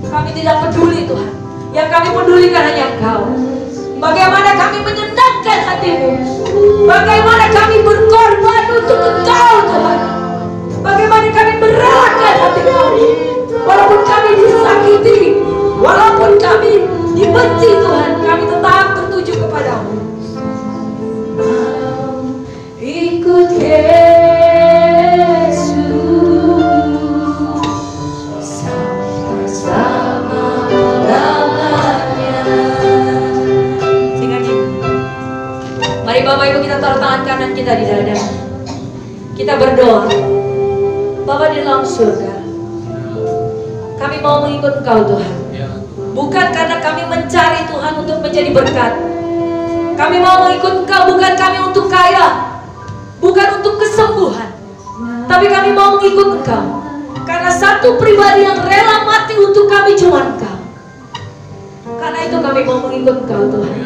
Kami tidak peduli, Tuhan. Yang kami pedulikan hanya Engkau. Bagaimana kami menyenangkan hati-Mu, bagaimana kami berkorban untuk Engkau, Tuhan. Bagaimana kami merelakan hati kami, walaupun kami disakiti, walaupun kami dibenci, Tuhan, kami tetap tertuju kepadamu. Ikut Yesus sampai selama-lamanya. Sehingga mari Bapak Ibu kita taruh tangan kanan kita di dada. Kita berdoa. Bapa di dalam surga, kami mau mengikut Engkau, Tuhan. Bukan karena kami mencari Tuhan untuk menjadi berkat. Kami mau mengikut Engkau bukan kami untuk kaya, bukan untuk kesembuhan, tapi kami mau mengikut Engkau karena satu pribadi yang rela mati untuk kami cuma Engkau. Karena itu kami mau mengikut Engkau, Tuhan.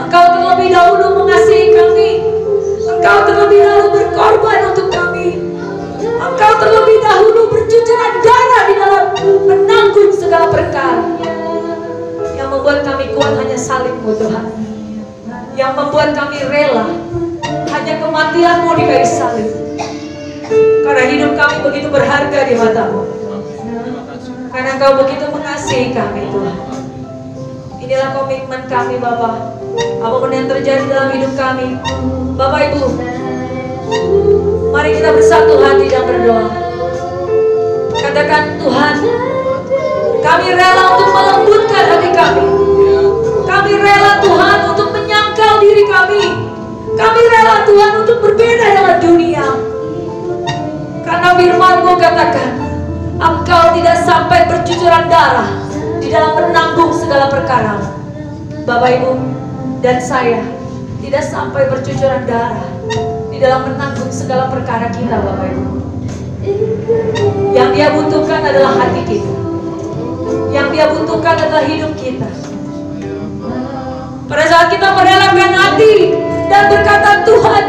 Engkau terlebih dahulu mengasihi kami. Engkau terlebih dahulu berkorban untuk kami. Engkau terlebih dahulu bercucuran darah di dalam menanggung segala perkara. Yang membuat kami kuat hanya salib-Mu, Tuhan. Yang membuat kami rela hanya kematian-Mu di kayu salib. Karena hidup kami begitu berharga di mata-Mu. Karena Engkau begitu mengasihi kami, Tuhan. Inilah komitmen kami, Bapa. Apapun yang terjadi dalam hidup kami, Bapak Ibu, mari kita bersatu hati dan berdoa. Katakan, Tuhan, kami rela untuk melembutkan hati kami. Kami rela, Tuhan, untuk menyangkal diri kami. Kami rela, Tuhan, untuk berbeda dengan dunia. Karena firman-Mu bercucuran darah di dalam menanggung segala perkara. Bapak Ibu dan saya tidak sampai bercucuran darah di dalam menanggung segala perkara kita, Bapak Ibu. Yang Dia butuhkan adalah hati kita. Yang Dia butuhkan adalah hidup kita. Pada saat kita merelakan hati dan berkata, Tuhan,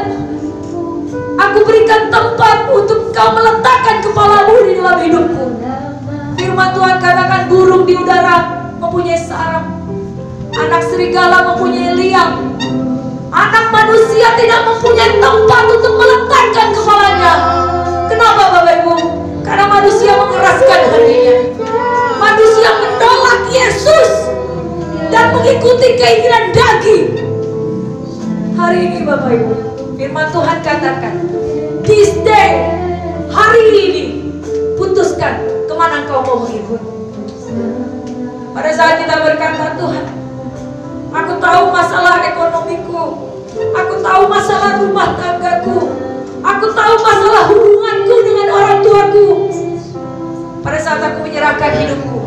aku berikan tempat untuk Kau meletakkan kepalamu di dalam hidupku. Firman Tuhan katakan, burung di udara mempunyai sarang, anak serigala mempunyai liang, anak manusia tidak mempunyai tempat untuk meletakkan kepalanya. Kenapa Bapak Ibu? Karena manusia mengeraskan hatinya. Manusia menolak Yesus dan mengikuti keinginan daging. Hari ini Bapak Ibu, firman Tuhan katakan, this day, hari ini, putuskan kemana engkau mau mengikut. Pada saat kita berkata, Tuhan, aku tahu masalah ekonomiku, aku tahu masalah rumah tanggaku, aku tahu masalah hubunganku dengan orang tuaku. Pada saat aku menyerahkan hidupku,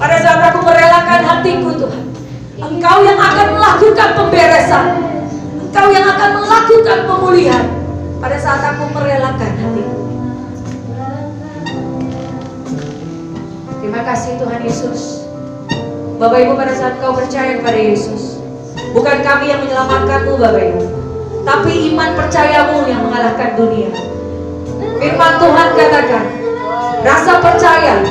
pada saat aku merelakan hatiku, Tuhan, Engkau yang akan melakukan pemberesan, Engkau yang akan melakukan pemulihan. Pada saat aku merelakan hatiku. Terima kasih Tuhan Yesus. Bapak Ibu, pada saat kau percaya kepada Yesus, bukan kami yang menyelamatkanmu Bapak Ibu, tapi iman percayamu yang mengalahkan dunia. Firman Tuhan katakan, rasa percaya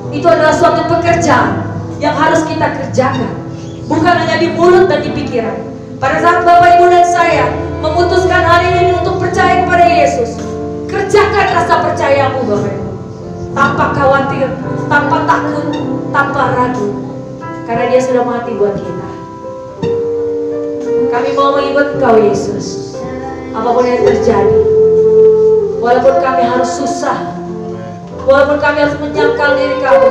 itu adalah suatu pekerjaan yang harus kita kerjakan, bukan hanya di mulut dan di pikiran. Pada saat Bapak Ibu dan saya memutuskan hari ini untuk percaya kepada Yesus, kerjakan rasa percayamu Bapak Ibu, tanpa khawatir, tanpa takut, tanpa ragu, karena Dia sudah mati buat kita. Kami mau mengikut Engkau Yesus, apapun yang terjadi. Walaupun kami harus susah, walaupun kami harus menyangkal diri kami,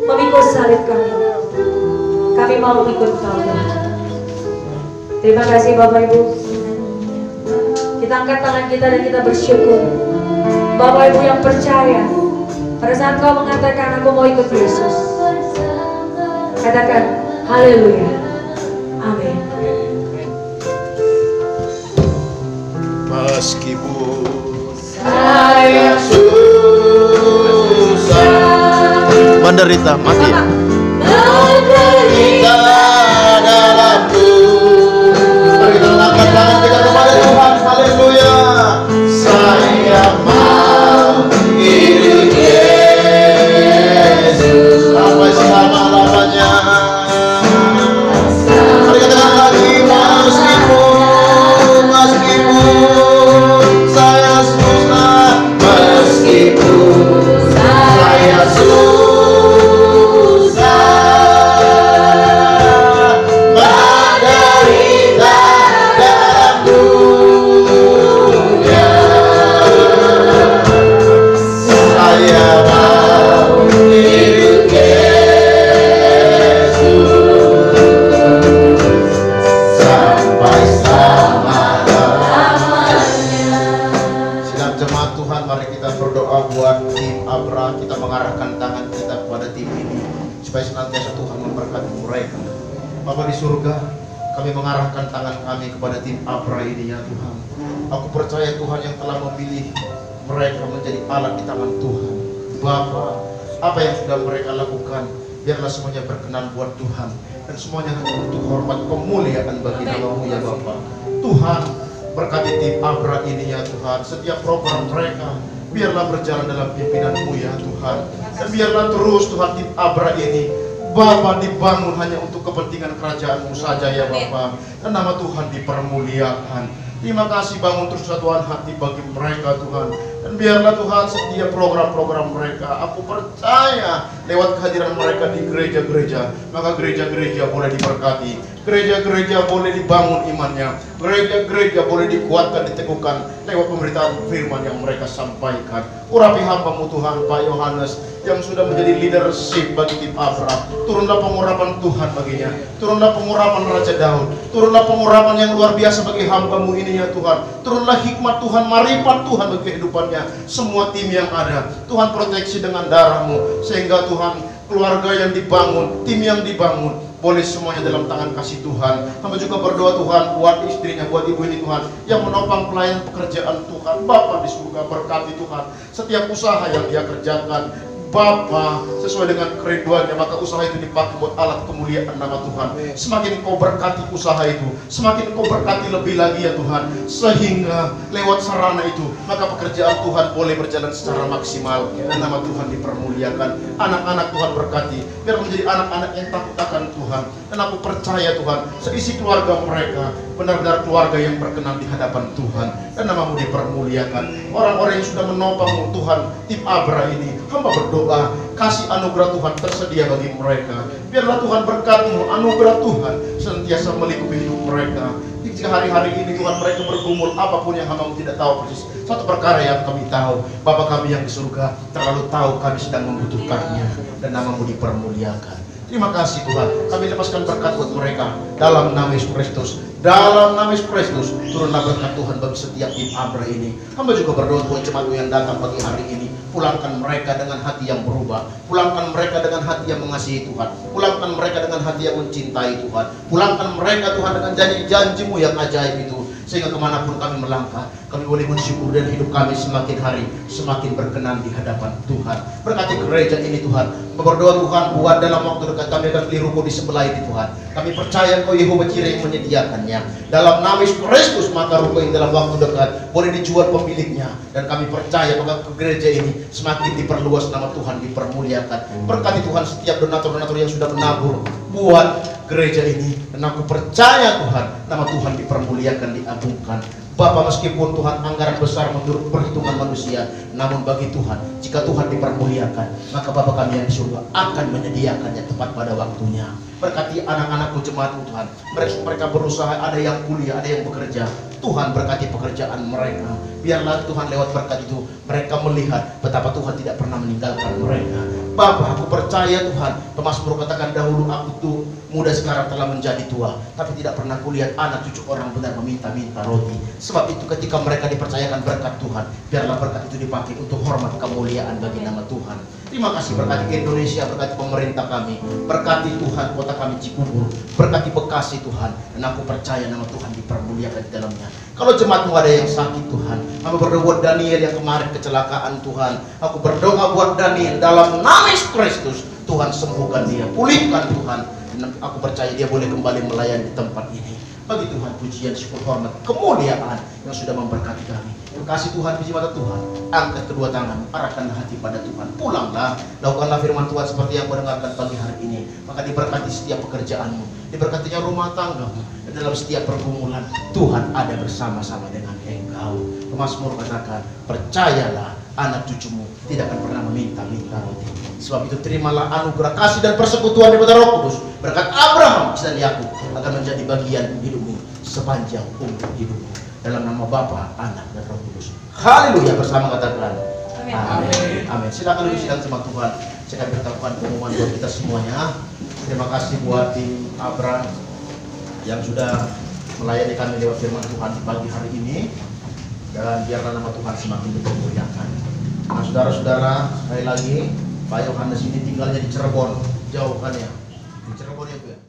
memikul salib kami mau mengikut Engkau Tuhan. Terima kasih Bapak Ibu. Kita angkat tangan kita dan kita bersyukur. Bapak Ibu yang percaya, pada saat kau mengatakan aku mau ikut Yesus, katakan haleluya, amin. Meskipun saya susah menderita, mati menderita dalamku. Mari kita angkat tangan kita kepada Tuhan, haleluya. Saya mau ikut Yesus sampai selama-lamanya. Mari katakan lagi, meskipun saya susah, meskipun saya susah menderita dalam dunia, saya mau ikut Yesus sampai selama-lamanya. Sidang jemaat Tuhan, mari kita berdoa buat tim Abra. Kita mengarahkan tangan kita kepada tim ini supaya senantiasa Tuhan memberkati mereka. Bapa di surga, kami mengarahkan tangan kami kepada tim Abra ini ya Tuhan. Aku percaya Tuhan yang telah memilih mereka menjadi alat di tangan Tuhan. Bapa, apa yang sudah mereka lakukan, biarlah semuanya berkenan buat Tuhan, dan semuanya untuk hormat kemuliaan bagi nama-Mu ya Bapa. Tuhan, berkati tim Abra ini ya Tuhan. Setiap program mereka biarlah berjalan dalam pimpinan-Mu ya Tuhan. Dan biarlah terus Tuhan tim Abra ini Bapa dibangun hanya untuk kepentingan kerajaan-Mu saja ya Bapa. Dan nama Tuhan dipermuliakan. Terima kasih, bangun terus kesatuan hati bagi mereka Tuhan. Dan biarlah Tuhan setiap program-program mereka, aku percaya lewat kehadiran mereka di gereja-gereja, maka gereja-gereja boleh diberkati, gereja-gereja boleh dibangun imannya, gereja-gereja boleh dikuatkan, diteguhkan lewat pemberitaan firman yang mereka sampaikan. Urapi hamba-Mu Tuhan, Pak Yohanes, yang sudah menjadi leadership bagi tim Abra. Turunlah pengurapan Tuhan baginya, turunlah pengurapan Raja Daud, turunlah pengurapan yang luar biasa bagi hamba-Mu ini ya Tuhan. Turunlah hikmat Tuhan, marifat Tuhan bagi kehidupannya. Semua tim yang ada, Tuhan proteksi dengan darah-Mu, sehingga Tuhan keluarga yang dibangun, tim yang dibangun, boleh semuanya dalam tangan kasih Tuhan. Hamba juga berdoa Tuhan buat istrinya, buat ibu ini Tuhan, yang menopang pelayanan pekerjaan Tuhan. Bapa di surga, berkati Tuhan setiap usaha yang dia kerjakan. Bapa, sesuai dengan kerinduannya, maka usaha itu dipakai buat alat kemuliaan nama Tuhan. Semakin Kau berkati usaha itu, semakin Kau berkati lebih lagi ya Tuhan, sehingga lewat sarana itu, maka pekerjaan Tuhan boleh berjalan secara maksimal dan nama Tuhan dipermuliakan. Anak-anak Tuhan berkati, biar menjadi anak-anak yang takut akan Tuhan. Dan aku percaya Tuhan, seisi keluarga mereka benar-benar keluarga yang berkenan di hadapan Tuhan, dan nama-Mu dipermuliakan. Orang-orang yang sudah menopang Tuhan, tim Abra ini, hamba berdoa, kasih anugerah Tuhan tersedia bagi mereka. Biarlah Tuhan berkat-Mu, anugerah Tuhan senantiasa melingkupi hidup mereka. Jika hari-hari ini Tuhan mereka bergumul apapun yang hamba-Mu tidak tahu persis, satu perkara yang kami tahu, Bapa kami yang di surga terlalu tahu kami sedang membutuhkannya, dan nama-Mu dipermuliakan. Terima kasih Tuhan, kami lepaskan berkat buat mereka dalam nama Yesus Kristus. Dalam nama Yesus Kristus, turunlah berkat Tuhan bagi setiap tim Abra ini. Hamba juga berdoa buat jemaat-Mu yang datang pagi hari ini. Pulangkan mereka dengan hati yang berubah. Pulangkan mereka dengan hati yang mengasihi Tuhan. Pulangkan mereka dengan hati yang mencintai Tuhan. Pulangkan mereka Tuhan dengan janji-janji-Mu yang ajaib itu. Sehingga kemanapun kami melangkah, kami boleh bersyukur dan hidup kami semakin hari semakin berkenan di hadapan Tuhan. Berkati gereja ini Tuhan. Berdoa Tuhan buat dalam waktu dekat kami akan beli ruko di sebelah ini Tuhan. Kami percaya Engkau Yehova Jireh yang menyediakannya. Dalam nama Yesus Kristus, maka ruko ini dalam waktu dekat boleh dijual pemiliknya. Dan kami percaya bahwa gereja ini semakin diperluas, nama Tuhan dipermuliakan. Berkati Tuhan setiap donatur-donatur yang sudah menabur buat gereja ini. Dan aku percaya Tuhan, nama Tuhan dipermuliakan, diagungkan. Bapa, meskipun Tuhan anggaran besar menurut perhitungan manusia, namun bagi Tuhan, jika Tuhan dipermuliakan, maka Bapa kami yang di surga akan menyediakannya tepat pada waktunya. Berkati anak-anakku, jemaat-Mu Tuhan, mereka berusaha, ada yang kuliah, ada yang bekerja. Tuhan berkati pekerjaan mereka. Biarlah Tuhan lewat berkat itu mereka melihat betapa Tuhan tidak pernah meninggalkan mereka. Bapa, aku percaya Tuhan, pemazmur katakan dahulu aku tuh muda, sekarang telah menjadi tua, tapi tidak pernah kulihat anak cucu orang benar meminta-minta roti. Sebab itu ketika mereka dipercayakan berkat Tuhan, biarlah berkat itu dipakai untuk hormat kemuliaan bagi nama Tuhan. Terima kasih, berkati Indonesia, berkati pemerintah kami, berkati Tuhan kota kami Cibubur, berkati Bekasi Tuhan, dan aku percaya nama Tuhan dipermuliakan di dalamnya. Kalau jemaat-Mu ada yang sakit Tuhan, aku berdoa buat Daniel yang kemarin kecelakaan Tuhan, aku berdoa buat Daniel dalam nama Yesus Kristus, Tuhan sembuhkan dia, pulihkan Tuhan, dan aku percaya dia boleh kembali melayani di tempat ini. Bagi Tuhan pujian, syukur, hormat, kemuliaan yang sudah memberkati kami. Kasih Tuhan, biji mata Tuhan, angkat kedua tangan, arahkanlah hati pada Tuhan. Pulanglah, lakukanlah firman Tuhan seperti yang mendengarkan pagi hari ini. Maka diberkati setiap pekerjaanmu, diberkatinya rumah tanggamu, dan dalam setiap pergumulan Tuhan ada bersama-sama dengan engkau. Pemazmur katakan, percayalah anak cucumu tidak akan pernah meminta-minta roti. Sebab itu terimalah anugerah kasih dan persekutuan daripada Roh Kudus. Berkat Abraham, Ishak dan Yakub akan menjadi bagian hidupmu sepanjang umur hidupmu. Dalam nama Bapa, Anak, dan Roh Kudus. Haleluya, bersama katakan amin. Amin. Amin. Silakan duduk sidang sama Tuhan. Saya akan beritahukan pengumuman buat kita semuanya. Terima kasih buat tim Abra yang sudah melayani kami lewat firman Tuhan di pagi hari ini. Dan biarlah nama Tuhan semakin dipermuliakan. Nah, saudara-saudara, sekali lagi, Pak Yohanes ini tinggalnya di Cirebon, jauh kan ya? Di Cirebon ya Bu ya?